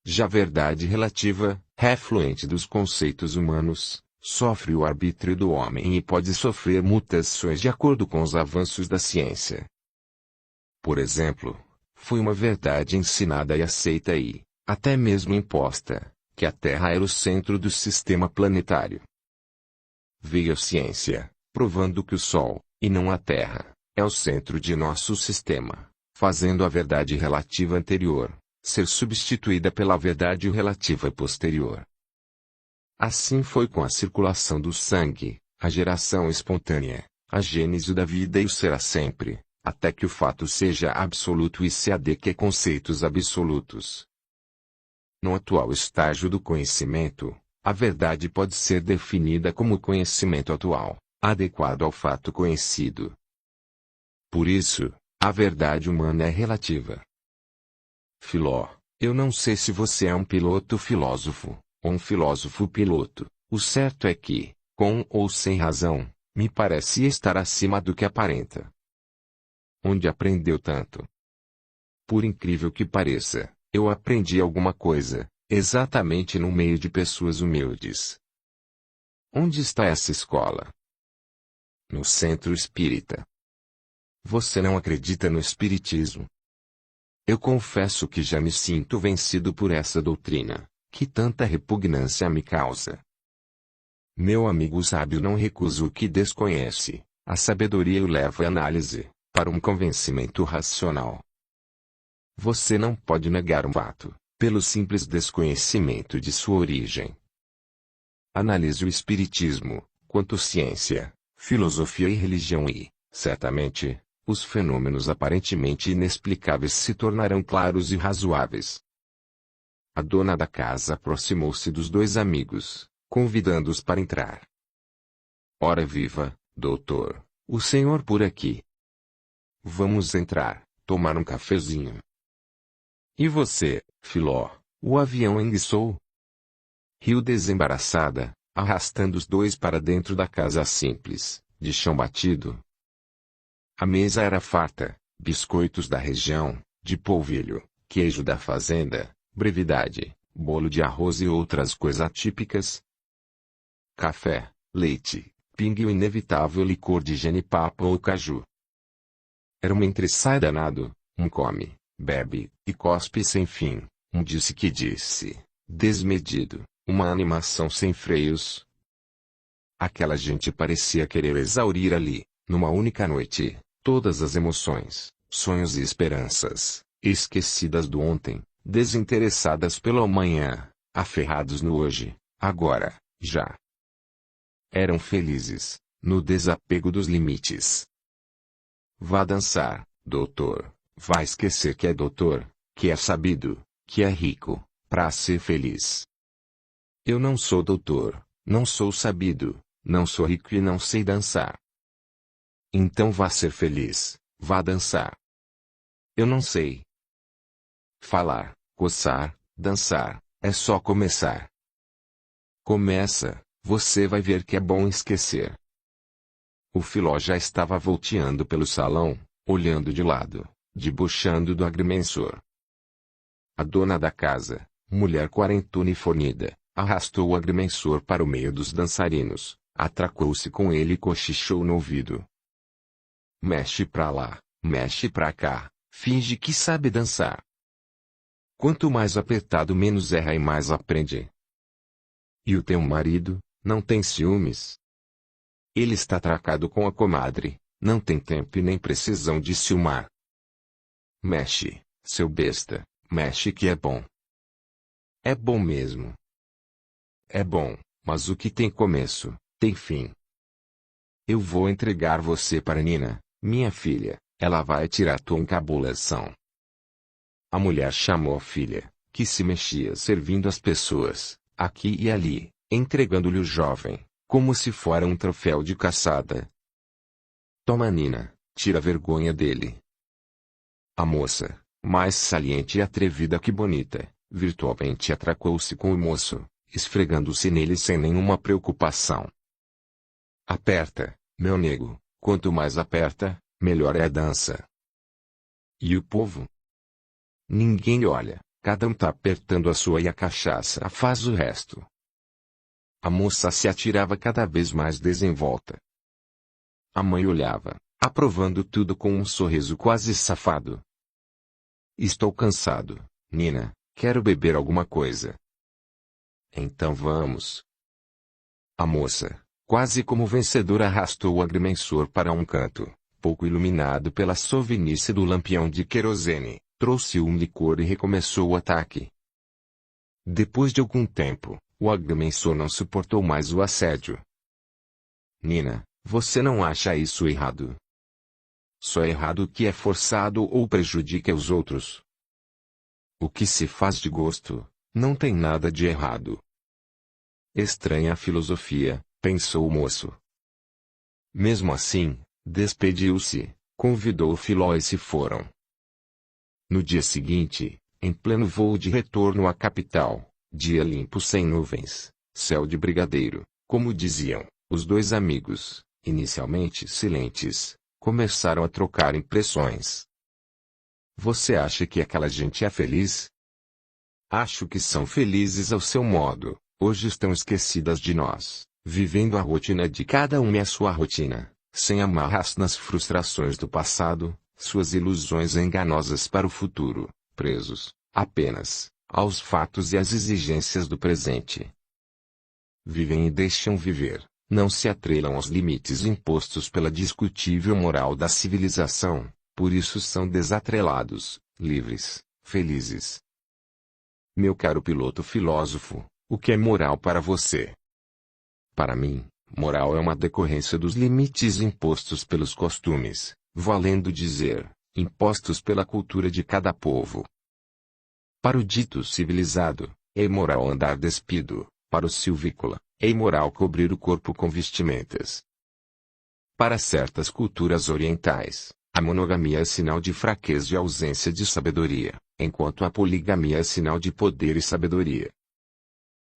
Já a verdade relativa, refluente dos conceitos humanos, sofre o arbítrio do homem e pode sofrer mutações de acordo com os avanços da ciência. Por exemplo, foi uma verdade ensinada e aceita e, até mesmo imposta, que a Terra era o centro do sistema planetário. Veio a ciência, provando que o Sol, e não a Terra, é o centro de nosso sistema, fazendo a verdade relativa anterior ser substituída pela verdade relativa posterior. Assim foi com a circulação do sangue, a geração espontânea, a gênese da vida e o será sempre, até que o fato seja absoluto e se adeque a conceitos absolutos. No atual estágio do conhecimento, a verdade pode ser definida como conhecimento atual, adequado ao fato conhecido. Por isso, a verdade humana é relativa. Filó, eu não sei se você é um piloto filósofo, ou um filósofo piloto. O certo é que, com ou sem razão, me parece estar acima do que aparenta. Onde aprendeu tanto? Por incrível que pareça, eu aprendi alguma coisa, exatamente no meio de pessoas humildes. Onde está essa escola? No Centro Espírita. Você não acredita no Espiritismo? Eu confesso que já me sinto vencido por essa doutrina, que tanta repugnância me causa. Meu amigo sábio não recusa o que desconhece, a sabedoria o leva à análise, para um convencimento racional. Você não pode negar um fato, pelo simples desconhecimento de sua origem. Analise o Espiritismo, quanto ciência, filosofia e religião e, certamente, os fenômenos aparentemente inexplicáveis se tornarão claros e razoáveis. A dona da casa aproximou-se dos dois amigos, convidando-os para entrar. Ora viva, doutor, o senhor por aqui. Vamos entrar, tomar um cafezinho. E você, Filó, o avião enguiçou? Riu desembaraçada, arrastando os dois para dentro da casa simples, de chão batido. A mesa era farta, biscoitos da região, de polvilho, queijo da fazenda, brevidade, bolo de arroz e outras coisas típicas. Café, leite, pingue e o inevitável licor de jenipapo ou caju. Era um entre-sai danado, um come, bebe, e cospe sem fim, um disse que disse, desmedido, uma animação sem freios. Aquela gente parecia querer exaurir ali, numa única noite, todas as emoções, sonhos e esperanças, esquecidas do ontem, desinteressadas pelo amanhã, aferrados no hoje, agora, já. Eram felizes, no desapego dos limites. Vá dançar, doutor, vá esquecer que é doutor, que é sabido, que é rico, para ser feliz. Eu não sou doutor, não sou sabido, não sou rico e não sei dançar. Então vá ser feliz, Vá dançar. Eu não sei. Falar, coçar, dançar, é só começar. Começa, você vai ver que é bom esquecer. O Filó já estava volteando pelo salão, olhando de lado, debochando do agrimensor. A dona da casa, mulher quarentona e fornida, arrastou o agrimensor para o meio dos dançarinos, atracou-se com ele e cochichou no ouvido. Mexe pra lá, mexe pra cá, finge que sabe dançar. Quanto mais apertado menos erra e mais aprende. E o teu marido, não tem ciúmes? Ele está atracado com a comadre, não tem tempo e nem precisão de ciúmar. Mexe, seu besta, mexe que é bom. É bom mesmo. É bom, mas o que tem começo, tem fim. Eu vou entregar você para Nina, minha filha, ela vai tirar tua encabulação. A mulher chamou a filha, que se mexia servindo as pessoas, aqui e ali, entregando-lhe o jovem, como se fora um troféu de caçada. Toma Nina, tira a vergonha dele. A moça, mais saliente e atrevida que bonita, virtualmente atracou-se com o moço, esfregando-se nele sem nenhuma preocupação. Aperta, meu nego, quanto mais aperta, melhor é a dança. E o povo? Ninguém olha, cada um tá apertando a sua e a cachaça faz o resto. A moça se atirava cada vez mais desenvolta. A mãe olhava, aprovando tudo com um sorriso quase safado. Estou cansado, Nina, quero beber alguma coisa. Então vamos. A moça, quase como vencedora, arrastou o agrimensor para um canto, pouco iluminado pela sovinice do lampião de querosene, trouxe um licor e recomeçou o ataque. Depois de algum tempo, o agrimensor não suportou mais o assédio. Nina, você não acha isso errado? Só é errado o que é forçado ou prejudica os outros. O que se faz de gosto, não tem nada de errado. Estranha filosofia, pensou o moço. Mesmo assim, despediu-se, convidou o Filó e se foram. No dia seguinte, em pleno voo de retorno à capital, dia limpo sem nuvens, céu de brigadeiro, como diziam, os dois amigos, inicialmente silentes, começaram a trocar impressões. Você acha que aquela gente é feliz? Acho que são felizes ao seu modo, hoje estão esquecidas de nós, vivendo a rotina de cada um e a sua rotina, sem amarras nas frustrações do passado, suas ilusões enganosas para o futuro, presos, apenas, aos fatos e às exigências do presente. Vivem e deixam viver, não se atrelam aos limites impostos pela discutível moral da civilização, por isso são desatrelados, livres, felizes. Meu caro piloto filósofo, o que é moral para você? Para mim, moral é uma decorrência dos limites impostos pelos costumes, valendo dizer, impostos pela cultura de cada povo. Para o dito civilizado, é imoral andar despido, para o silvícola, é imoral cobrir o corpo com vestimentas. Para certas culturas orientais, a monogamia é sinal de fraqueza e ausência de sabedoria, enquanto a poligamia é sinal de poder e sabedoria.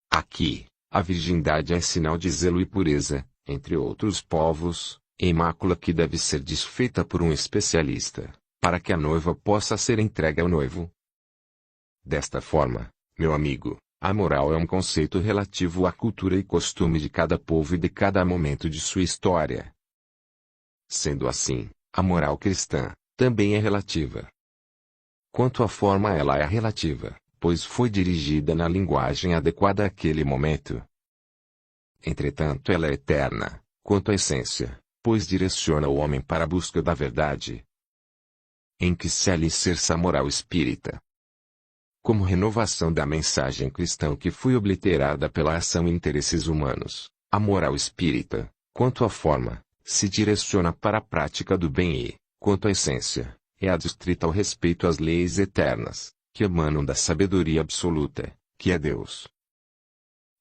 Aqui, a virgindade é sinal de zelo e pureza, entre outros povos, e mácula que deve ser desfeita por um especialista, para que a noiva possa ser entregue ao noivo. Desta forma, meu amigo, a moral é um conceito relativo à cultura e costume de cada povo e de cada momento de sua história. Sendo assim, a moral cristã também é relativa. Quanto à forma, ela é relativa, pois foi dirigida na linguagem adequada àquele momento. Entretanto, ela é eterna, quanto à essência, pois direciona o homem para a busca da verdade. Em que se alicerça a moral espírita? Como renovação da mensagem cristã que foi obliterada pela ação e interesses humanos, a moral espírita, quanto à forma, se direciona para a prática do bem e, quanto à essência, é adstrita ao respeito às leis eternas, que emanam da sabedoria absoluta, que é Deus.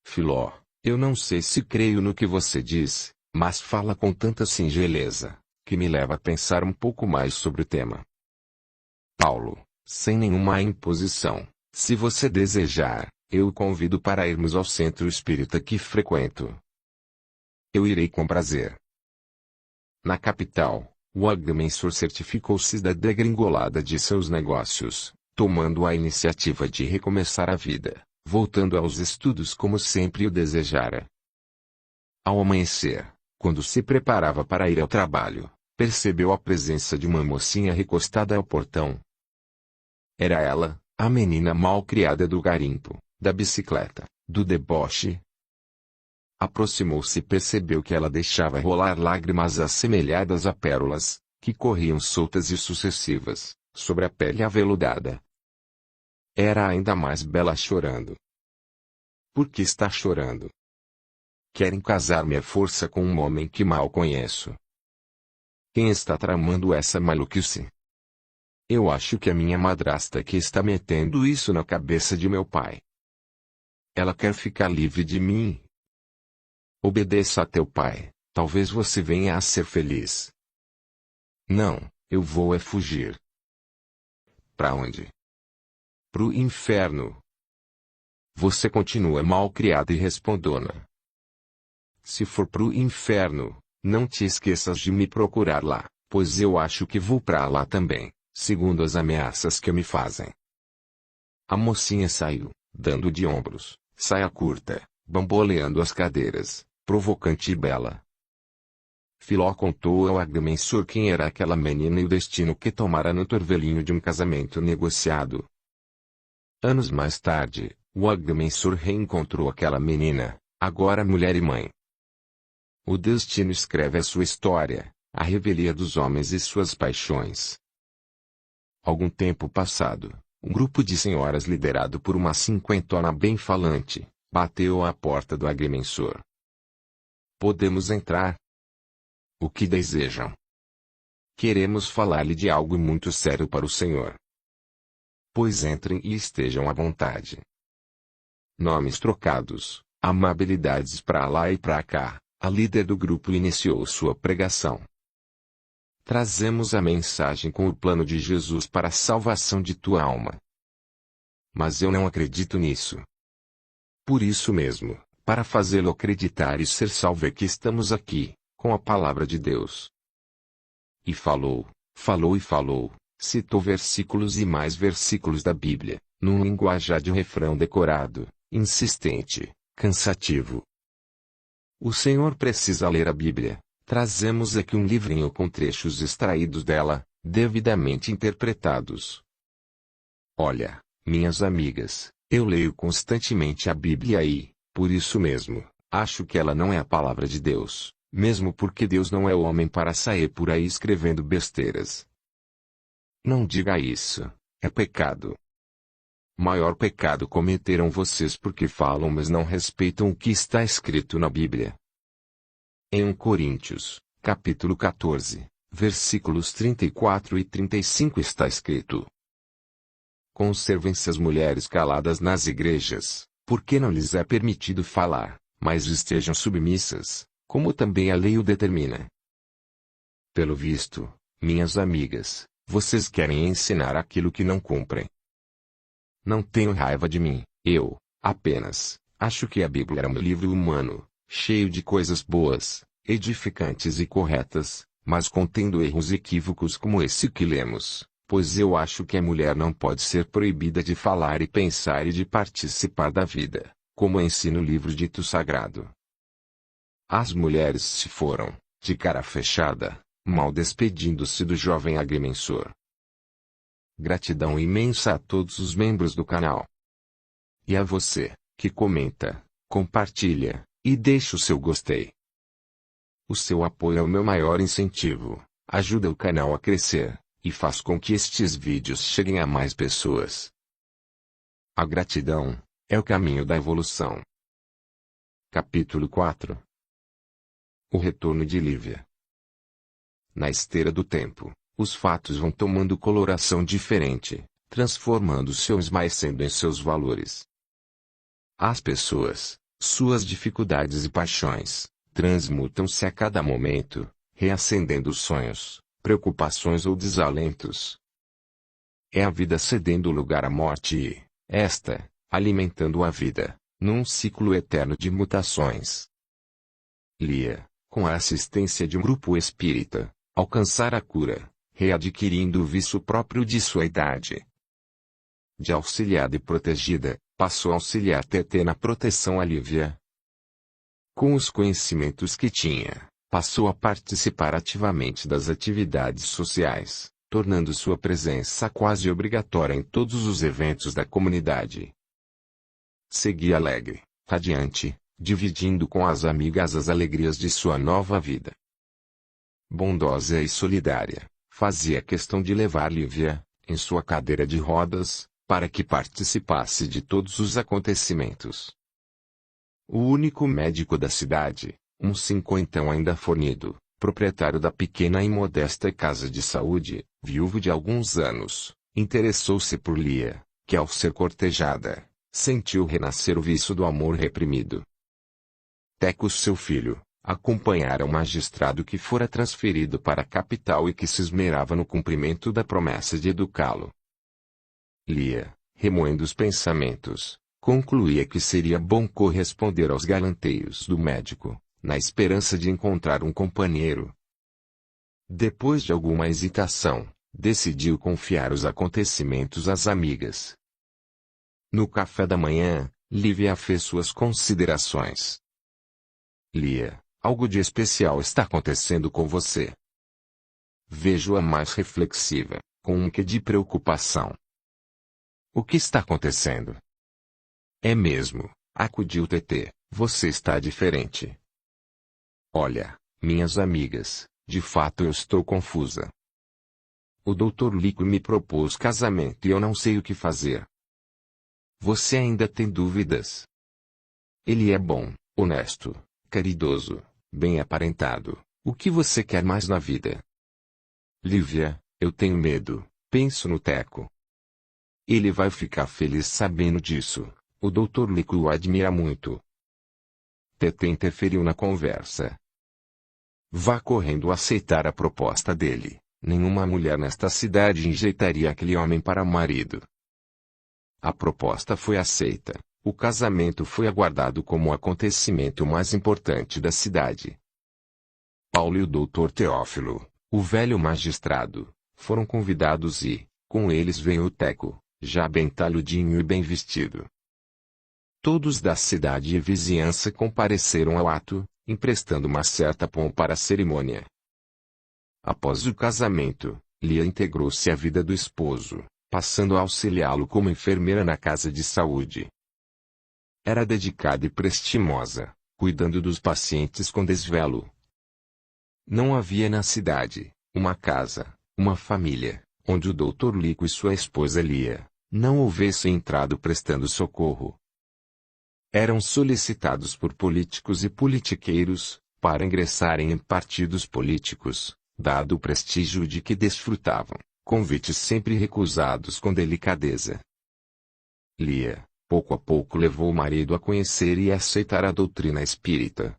Filó, eu não sei se creio no que você diz, mas fala com tanta singeleza, que que me leva a pensar um pouco mais sobre o tema. Paulo, sem nenhuma imposição, se você desejar, eu o convido para irmos ao centro espírita que frequento. Eu irei com prazer. Na capital, o agrimensor certificou-se da degringolada de seus negócios, tomando a iniciativa de recomeçar a vida, voltando aos estudos como sempre o desejara. Ao amanhecer, quando se preparava para ir ao trabalho, percebeu a presença de uma mocinha recostada ao portão. Era ela, a menina mal-criada do garimpo, da bicicleta, do deboche. Aproximou-se e percebeu que ela deixava rolar lágrimas assemelhadas a pérolas, que corriam soltas e sucessivas, sobre a pele aveludada. Era ainda mais bela chorando. Por que está chorando? Querem casar-me à força com um homem que mal conheço. Quem está tramando essa maluquice? Eu acho que é minha madrasta que está metendo isso na cabeça de meu pai. Ela quer ficar livre de mim. Obedeça a teu pai, talvez você venha a ser feliz. Não, eu vou fugir. Para onde? Pro inferno. Você continua mal-criada e respondona. Se for pro inferno, não te esqueças de me procurar lá, pois eu acho que vou pra lá também, segundo as ameaças que me fazem. A mocinha saiu, dando de ombros, saia curta, bamboleando as cadeiras, provocante e bela. Filó contou ao agrimensor quem era aquela menina e o destino que tomara no torvelinho de um casamento negociado. Anos mais tarde, o agrimensor reencontrou aquela menina, agora mulher e mãe. O destino escreve a sua história, a revelia dos homens e suas paixões. Algum tempo passado, um grupo de senhoras liderado por uma cinquentona bem falante, bateu à porta do agrimensor. Podemos entrar? O que desejam? Queremos falar-lhe de algo muito sério para o senhor. Pois entrem e estejam à vontade. Nomes trocados, amabilidades para lá e para cá, a líder do grupo iniciou sua pregação. Trazemos a mensagem com o plano de Jesus para a salvação de tua alma. Mas eu não acredito nisso. Por isso mesmo, para fazê-lo acreditar e ser salvo é que estamos aqui, com a palavra de Deus. E falou, falou e falou, citou versículos e mais versículos da Bíblia, num linguajar de refrão decorado, insistente, cansativo. O Senhor precisa ler a Bíblia. Trazemos aqui um livrinho com trechos extraídos dela, devidamente interpretados. Olha, minhas amigas, eu leio constantemente a Bíblia e, por isso mesmo, acho que ela não é a palavra de Deus, mesmo porque Deus não é o homem para sair por aí escrevendo besteiras. Não diga isso, é pecado. Maior pecado cometeram vocês porque falam mas não respeitam o que está escrito na Bíblia. Em 1 Coríntios, capítulo 14, versículos 34 e 35 está escrito: Conservem-se as mulheres caladas nas igrejas, porque não lhes é permitido falar, mas estejam submissas, como também a lei o determina. Pelo visto, minhas amigas, vocês querem ensinar aquilo que não cumprem. Não tenho raiva de mim, eu, apenas, acho que a Bíblia era um livro humano, cheio de coisas boas, edificantes e corretas, mas contendo erros e equívocos como esse que lemos, pois eu acho que a mulher não pode ser proibida de falar e pensar e de participar da vida, como ensina o livro dito sagrado. As mulheres se foram, de cara fechada, mal despedindo-se do jovem agrimensor. Gratidão imensa a todos os membros do canal. E a você, que comenta, compartilha, e deixa o seu gostei. O seu apoio é o meu maior incentivo, ajuda o canal a crescer, e faz com que estes vídeos cheguem a mais pessoas. A gratidão é o caminho da evolução. Capítulo 4. O retorno de Lívia. Na esteira do tempo, os fatos vão tomando coloração diferente, transformando-se ou esmaecendo em seus valores. As pessoas, suas dificuldades e paixões, transmutam-se a cada momento, reacendendo sonhos, preocupações ou desalentos. É a vida cedendo lugar à morte e, esta, alimentando a vida, num ciclo eterno de mutações. Lia, com a assistência de um grupo espírita, alcançar a cura, readquirindo o vício próprio de sua idade. De auxiliada e protegida, passou a auxiliar TT na proteção a Lívia. Com os conhecimentos que tinha, passou a participar ativamente das atividades sociais, tornando sua presença quase obrigatória em todos os eventos da comunidade. Seguia alegre, radiante, dividindo com as amigas as alegrias de sua nova vida. Bondosa e solidária, fazia questão de levar Lívia, em sua cadeira de rodas, para que participasse de todos os acontecimentos. O único médico da cidade, um cinquentão ainda fornido, proprietário da pequena e modesta casa de saúde, viúvo de alguns anos, interessou-se por Lia, que ao ser cortejada, sentiu renascer o vício do amor reprimido. Teco, seu filho, acompanhara o magistrado que fora transferido para a capital e que se esmerava no cumprimento da promessa de educá-lo. Lia, remoendo os pensamentos, concluía que seria bom corresponder aos galanteios do médico, na esperança de encontrar um companheiro. Depois de alguma hesitação, decidiu confiar os acontecimentos às amigas. No café da manhã, Lívia fez suas considerações. Lia, algo de especial está acontecendo com você. Vejo-a mais reflexiva, com um quê de preocupação. O que está acontecendo? É mesmo, acudiu TT, você está diferente. Olha, minhas amigas, de fato eu estou confusa. O Dr. Lico me propôs casamento e eu não sei o que fazer. Você ainda tem dúvidas? Ele é bom, honesto, caridoso, bem aparentado. O que você quer mais na vida? Lívia, eu tenho medo, penso no Teco. Ele vai ficar feliz sabendo disso. O Dr. Lico o admira muito. TT interferiu na conversa. Vá correndo aceitar a proposta dele. Nenhuma mulher nesta cidade enjeitaria aquele homem para marido. A proposta foi aceita. O casamento foi aguardado como o acontecimento mais importante da cidade. Paulo e o Dr. Teófilo, o velho magistrado, foram convidados e, com eles veio o Teco, já bem talhudinho e bem vestido. Todos da cidade e vizinhança compareceram ao ato, emprestando uma certa pompa à cerimônia. Após o casamento, Lia integrou-se à vida do esposo, passando a auxiliá-lo como enfermeira na casa de saúde. Era dedicada e prestimosa, cuidando dos pacientes com desvelo. Não havia na cidade, uma casa, uma família, onde o Dr. Lico e sua esposa Lia, não houvessem entrado prestando socorro. Eram solicitados por políticos e politiqueiros, para ingressarem em partidos políticos, dado o prestígio de que desfrutavam, convites sempre recusados com delicadeza. Lia, pouco a pouco levou o marido a conhecer e aceitar a doutrina espírita.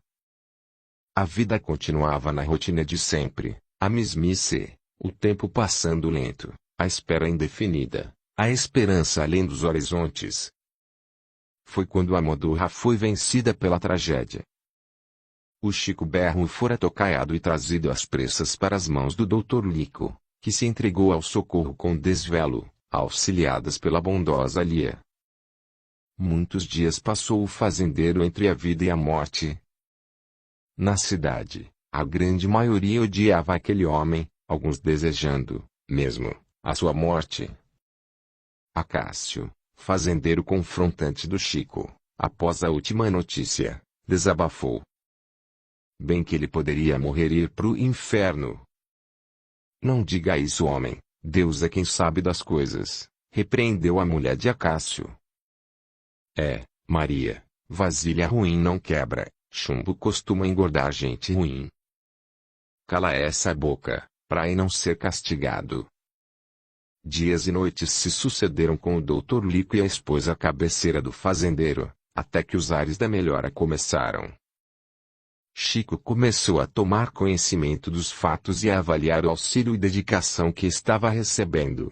A vida continuava na rotina de sempre, a mesmice, o tempo passando lento, a espera indefinida, a esperança além dos horizontes. Foi quando a Modorra foi vencida pela tragédia. O Chico Berro fora tocaiado e trazido às pressas para as mãos do Dr. Lico, que se entregou ao socorro com desvelo, auxiliadas pela bondosa Lia. Muitos dias passou o fazendeiro entre a vida e a morte. Na cidade, a grande maioria odiava aquele homem, alguns desejando, mesmo, a sua morte. Acácio, fazendeiro confrontante do Chico, após a última notícia, desabafou. Bem que ele poderia morrer e ir pro inferno. Não diga isso, homem, Deus é quem sabe das coisas, repreendeu a mulher de Acácio. Maria, vasilha ruim não quebra, chumbo costuma engordar gente ruim. Cala essa boca, pra não ser castigado. Dias e noites se sucederam com o Dr. Lico e a esposa à cabeceira do fazendeiro, até que os ares da melhora começaram. Chico começou a tomar conhecimento dos fatos e a avaliar o auxílio e dedicação que estava recebendo.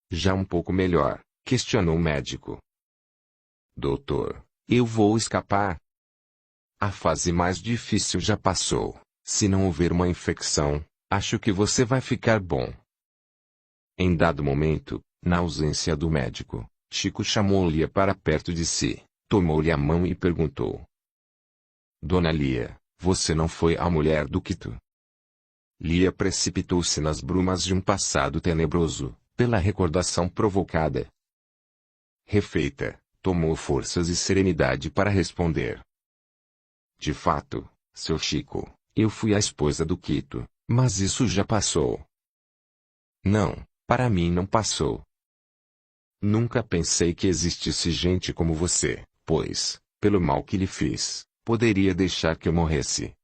Já um pouco melhor, questionou o médico. Doutor, eu vou escapar? A fase mais difícil já passou. Se não houver uma infecção, acho que você vai ficar bom. Em dado momento, na ausência do médico, Chico chamou Lia para perto de si, tomou-lhe a mão e perguntou. Dona Lia, você não foi a mulher do Quito? Lia precipitou-se nas brumas de um passado tenebroso, pela recordação provocada. Refeita, tomou forças e serenidade para responder. De fato, seu Chico, eu fui a esposa do Quito, mas isso já passou. Não, para mim não passou. Nunca pensei que existisse gente como você, pois, pelo mal que lhe fiz, poderia deixar que eu morresse.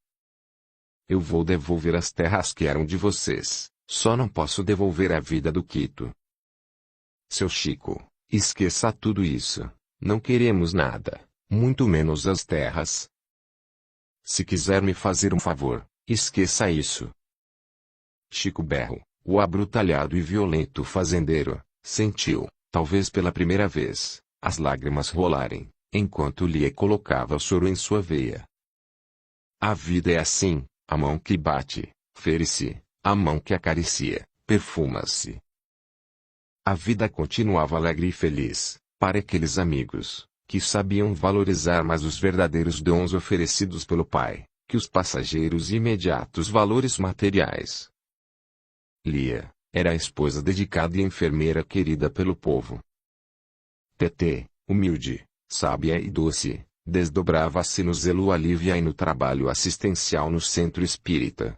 Eu vou devolver as terras que eram de vocês, só não posso devolver a vida do Quito. Seu Chico, esqueça tudo isso. Não queremos nada, muito menos as terras. Se quiser me fazer um favor, esqueça isso. Chico Berro, o abrutalhado e violento fazendeiro, sentiu, talvez pela primeira vez, as lágrimas rolarem, enquanto Lia colocava o soro em sua veia. A vida é assim, a mão que bate, fere-se, a mão que acaricia, perfuma-se. A vida continuava alegre e feliz, para aqueles amigos, que sabiam valorizar mais os verdadeiros dons oferecidos pelo Pai, que os passageiros e imediatos valores materiais. Lia, era a esposa dedicada e enfermeira querida pelo povo. Tetê, humilde, sábia e doce, desdobrava-se no zelo a Lívia e no trabalho assistencial no centro espírita.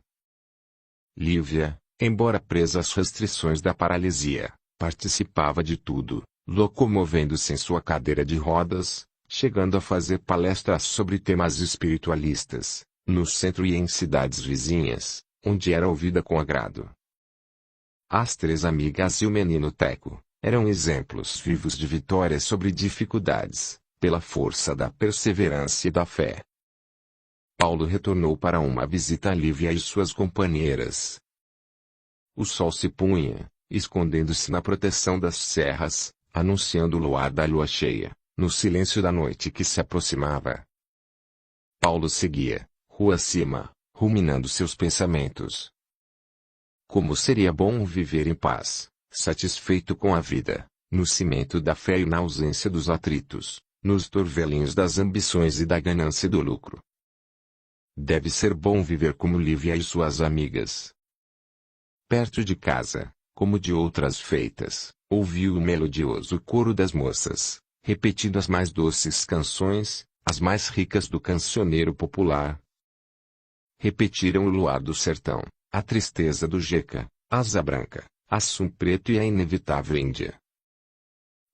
Lívia, embora presa às restrições da paralisia, participava de tudo, locomovendo-se em sua cadeira de rodas, chegando a fazer palestras sobre temas espiritualistas, no centro e em cidades vizinhas, onde era ouvida com agrado. As três amigas e o menino Teco, eram exemplos vivos de vitória sobre dificuldades, pela força da perseverança e da fé. Paulo retornou para uma visita a Lívia e suas companheiras. O sol se punha, escondendo-se na proteção das serras, anunciando o luar da lua cheia, no silêncio da noite que se aproximava. Paulo seguia, rua acima, ruminando seus pensamentos. Como seria bom viver em paz, satisfeito com a vida, no cimento da fé e na ausência dos atritos, nos torvelinhos das ambições e da ganância e do lucro. Deve ser bom viver como Lívia e suas amigas. Perto de casa, como de outras feitas, ouviu o melodioso coro das moças, repetindo as mais doces canções, as mais ricas do cancioneiro popular. Repetiram o luar do sertão, a tristeza do Jeca, a asa branca, assum preto e a inevitável Índia.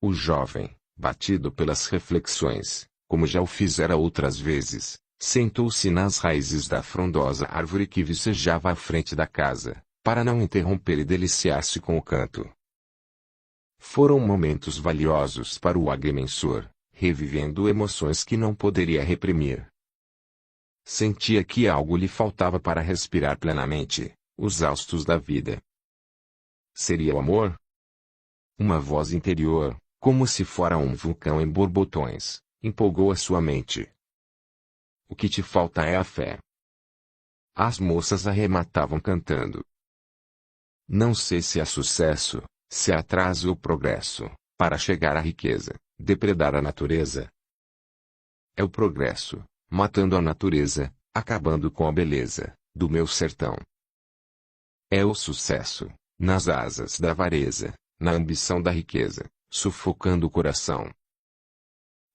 O jovem, batido pelas reflexões, como já o fizera outras vezes, sentou-se nas raízes da frondosa árvore que vicejava à frente da casa, para não interromper e deliciar-se com o canto. Foram momentos valiosos para o agrimensor, revivendo emoções que não poderia reprimir. Sentia que algo lhe faltava para respirar plenamente, os haustos da vida. Seria o amor? Uma voz interior, como se fora um vulcão em borbotões, empolgou a sua mente. O que te falta é a fé. As moças arrematavam cantando. Não sei se é sucesso, se é atraso ou progresso, para chegar à riqueza, depredar a natureza. É o progresso, matando a natureza, acabando com a beleza, do meu sertão. É o sucesso, nas asas da avareza, na ambição da riqueza, sufocando o coração.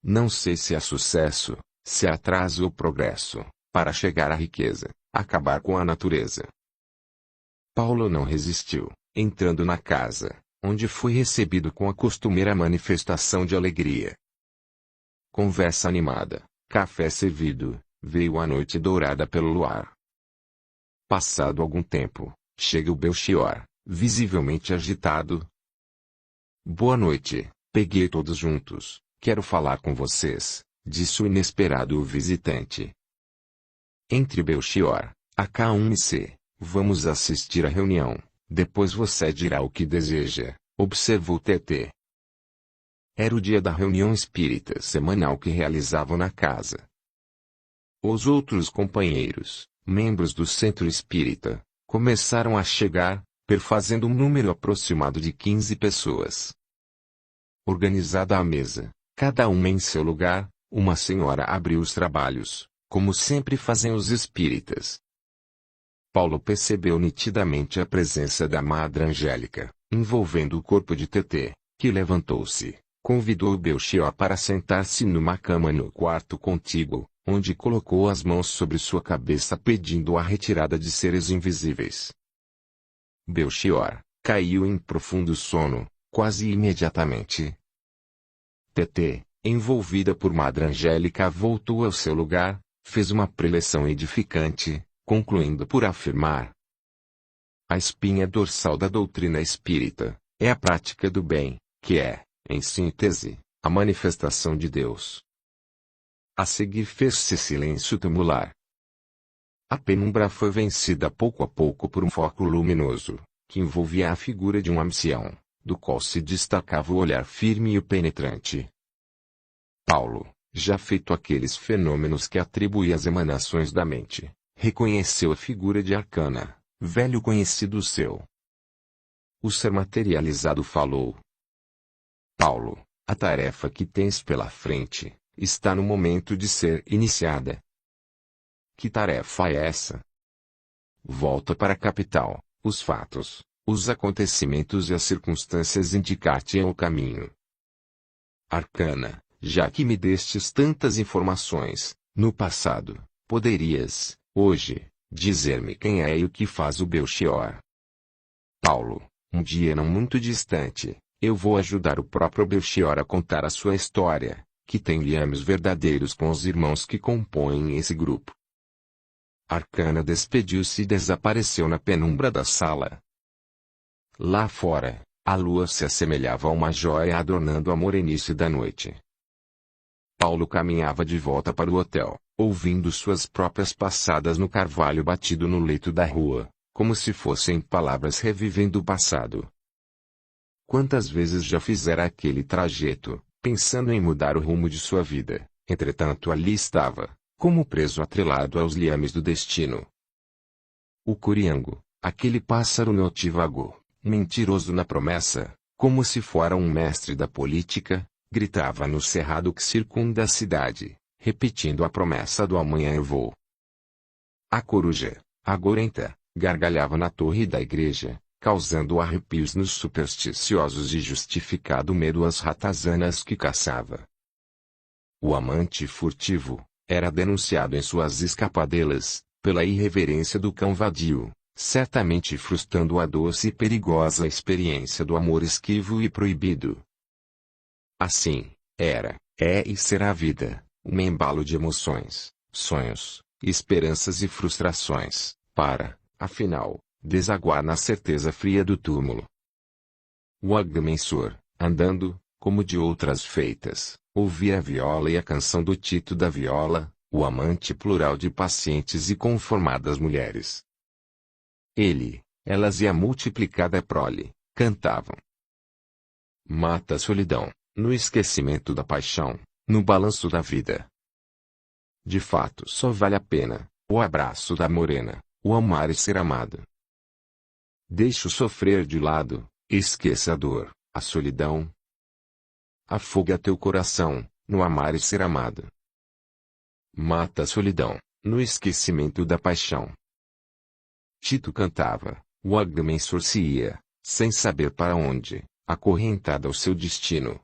Não sei se é sucesso, se é atraso ou progresso, para chegar à riqueza, acabar com a natureza. Paulo não resistiu, entrando na casa, onde foi recebido com a costumeira manifestação de alegria. Conversa animada, café servido, veio a noite dourada pelo luar. Passado algum tempo, chega o Belchior, visivelmente agitado. Boa noite, peguei todos juntos, quero falar com vocês, disse o inesperado visitante. Entre Belchior, AK1C, vamos assistir à reunião, depois você dirá o que deseja, observou TT. Era o dia da reunião espírita semanal que realizavam na casa. Os outros companheiros, membros do centro espírita, começaram a chegar, perfazendo um número aproximado de 15 pessoas. Organizada a mesa, cada uma em seu lugar, uma senhora abriu os trabalhos, como sempre fazem os espíritas. Paulo percebeu nitidamente a presença da Madre Angélica, envolvendo o corpo de TT, que levantou-se, convidou Belchior para sentar-se numa cama no quarto contíguo, onde colocou as mãos sobre sua cabeça pedindo a retirada de seres invisíveis. Belchior caiu em profundo sono, quase imediatamente. TT, envolvida por Madre Angélica, voltou ao seu lugar, fez uma preleção edificante, concluindo por afirmar: a espinha dorsal da doutrina espírita é a prática do bem, que é, em síntese, a manifestação de Deus. A seguir fez-se silêncio tumular. A penumbra foi vencida pouco a pouco por um foco luminoso, que envolvia a figura de um ancião, do qual se destacava o olhar firme e penetrante. Paulo, já feito aqueles fenômenos que atribuía às emanações da mente, reconheceu a figura de Arcana, velho conhecido seu. O ser materializado falou: Paulo, a tarefa que tens pela frente está no momento de ser iniciada. Que tarefa é essa? Volta para a capital, os fatos, os acontecimentos e as circunstâncias indicar-te-ão o caminho. Arcana, já que me destes tantas informações, no passado, poderias, hoje, dizer-me quem é e o que faz o Belchior. Paulo, um dia não muito distante, eu vou ajudar o próprio Belchior a contar a sua história, que tem liames verdadeiros com os irmãos que compõem esse grupo. Arcana despediu-se e desapareceu na penumbra da sala. Lá fora, a lua se assemelhava a uma joia adornando a morenice da noite. Paulo caminhava de volta para o hotel, ouvindo suas próprias passadas no carvalho batido no leito da rua, como se fossem palavras revivendo o passado. Quantas vezes já fizera aquele trajeto, pensando em mudar o rumo de sua vida, entretanto ali estava, como preso atrelado aos liames do destino. O curiango, aquele pássaro notívago, mentiroso na promessa, como se fora um mestre da política, gritava no cerrado que circunda a cidade, repetindo a promessa do amanhã eu vou. A coruja, agorenta, gargalhava na torre da igreja, causando arrepios nos supersticiosos e justificado medo às ratazanas que caçava. O amante furtivo era denunciado em suas escapadelas, pela irreverência do cão vadio, certamente frustrando a doce e perigosa experiência do amor esquivo e proibido. Assim, era, é e será a vida, um embalo de emoções, sonhos, esperanças e frustrações, para, afinal, desaguar na certeza fria do túmulo. O agrimensor, andando, como de outras feitas, ouvia a viola e a canção do Tito da Viola, o amante plural de pacientes e conformadas mulheres. Ele, elas e a multiplicada prole, cantavam. Mata a solidão, no esquecimento da paixão, no balanço da vida. De fato só vale a pena, o abraço da morena, o amar e ser amado. Deixe o sofrer de lado, esqueça a dor, a solidão. Afoga teu coração, no amar e ser amado. Mata a solidão, no esquecimento da paixão. Tito cantava, o agrimensor se ia, sem saber para onde, acorrentado ao seu destino.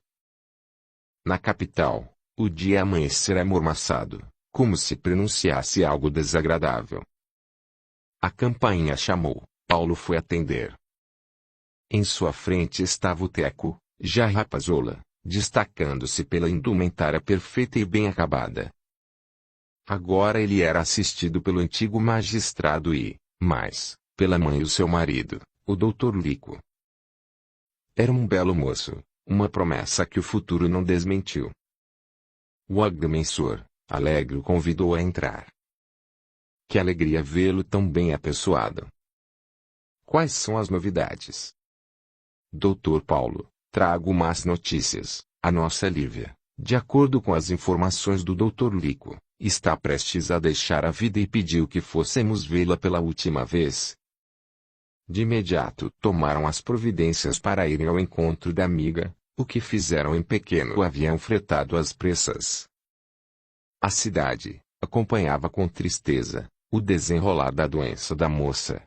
Na capital, o dia amanhecera amormaçado, como se pronunciasse algo desagradável. A campainha chamou, Paulo foi atender. Em sua frente estava o Teco, já rapazola, destacando-se pela indumentária perfeita e bem acabada. Agora ele era assistido pelo antigo magistrado e, mais, pela mãe e o seu marido, o doutor Lico. Era um belo moço, uma promessa que o futuro não desmentiu. O agrimensor, alegre, o convidou a entrar. Que alegria vê-lo tão bem apessoado. Quais são as novidades? Dr. Paulo, trago más notícias. A nossa Lívia, de acordo com as informações do Dr. Lico, está prestes a deixar a vida e pediu que fôssemos vê-la pela última vez. De imediato tomaram as providências para irem ao encontro da amiga, o que fizeram em pequeno avião fretado às pressas. A cidade acompanhava com tristeza o desenrolar da doença da moça.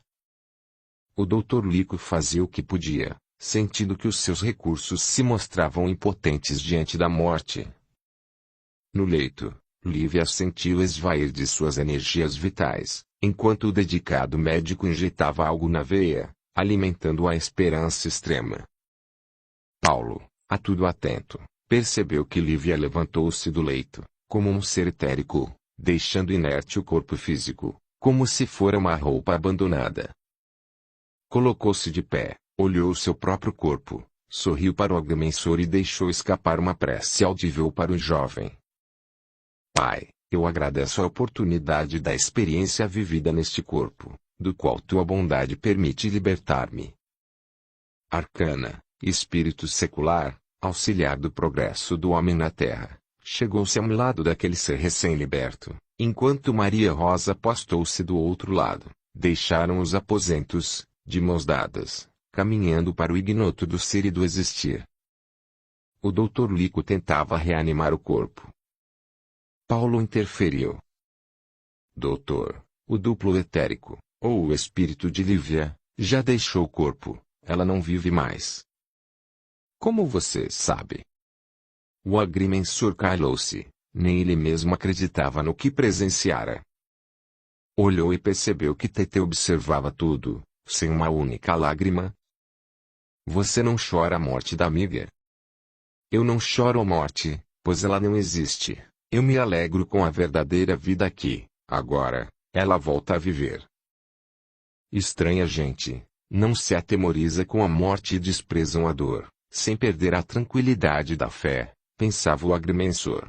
O Dr. Lico fazia o que podia, sentindo que os seus recursos se mostravam impotentes diante da morte. No leito, Lívia sentiu esvair de suas energias vitais, enquanto o dedicado médico injetava algo na veia, alimentando a esperança extrema. Paulo, a tudo atento, percebeu que Lívia levantou-se do leito, como um ser etérico, deixando inerte o corpo físico, como se fora uma roupa abandonada. Colocou-se de pé, olhou seu próprio corpo, sorriu para o agrimensor e deixou escapar uma prece audível para o jovem. Pai, eu agradeço a oportunidade da experiência vivida neste corpo, do qual tua bondade permite libertar-me. Arcana, espírito secular, auxiliar do progresso do homem na terra, chegou-se ao lado daquele ser recém-liberto, enquanto Maria Rosa postou-se do outro lado, deixaram os aposentos, de mãos dadas, caminhando para o ignoto do ser e do existir. O Dr. Lico tentava reanimar o corpo. Paulo interferiu. Doutor, o duplo etérico, ou o espírito de Lívia, já deixou o corpo, ela não vive mais. Como você sabe? O agrimensor calou-se, nem ele mesmo acreditava no que presenciara. Olhou e percebeu que Tete observava tudo, sem uma única lágrima. Você não chora a morte da amiga? Eu não choro a morte, pois ela não existe. Eu me alegro com a verdadeira vida aqui, agora, ela volta a viver. Estranha gente, não se atemoriza com a morte e desprezam a dor, sem perder a tranquilidade da fé, pensava o agrimensor.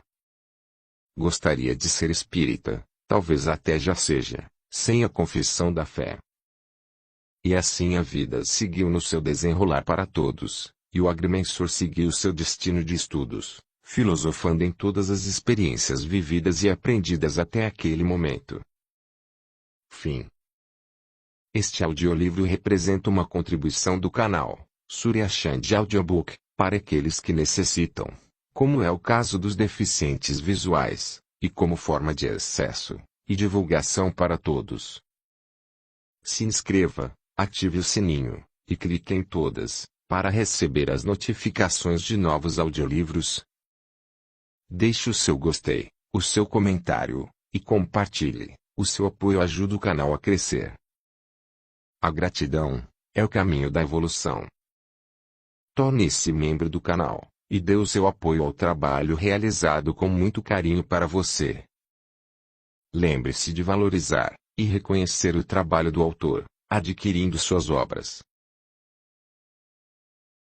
Gostaria de ser espírita, talvez até já seja, sem a confissão da fé. E assim a vida seguiu no seu desenrolar para todos, e o agrimensor seguiu seu destino de estudos, filosofando em todas as experiências vividas e aprendidas até aquele momento. Fim. Este audiolivro representa uma contribuição do canal Surya Chand Audiobook, para aqueles que necessitam, como é o caso dos deficientes visuais, e como forma de acesso e divulgação para todos. Se inscreva, ative o sininho, e clique em todas, para receber as notificações de novos audiolivros. Deixe o seu gostei, o seu comentário, e compartilhe. O seu apoio ajuda o canal a crescer. A gratidão é o caminho da evolução. Torne-se membro do canal, e dê o seu apoio ao trabalho realizado com muito carinho para você. Lembre-se de valorizar e reconhecer o trabalho do autor, adquirindo suas obras.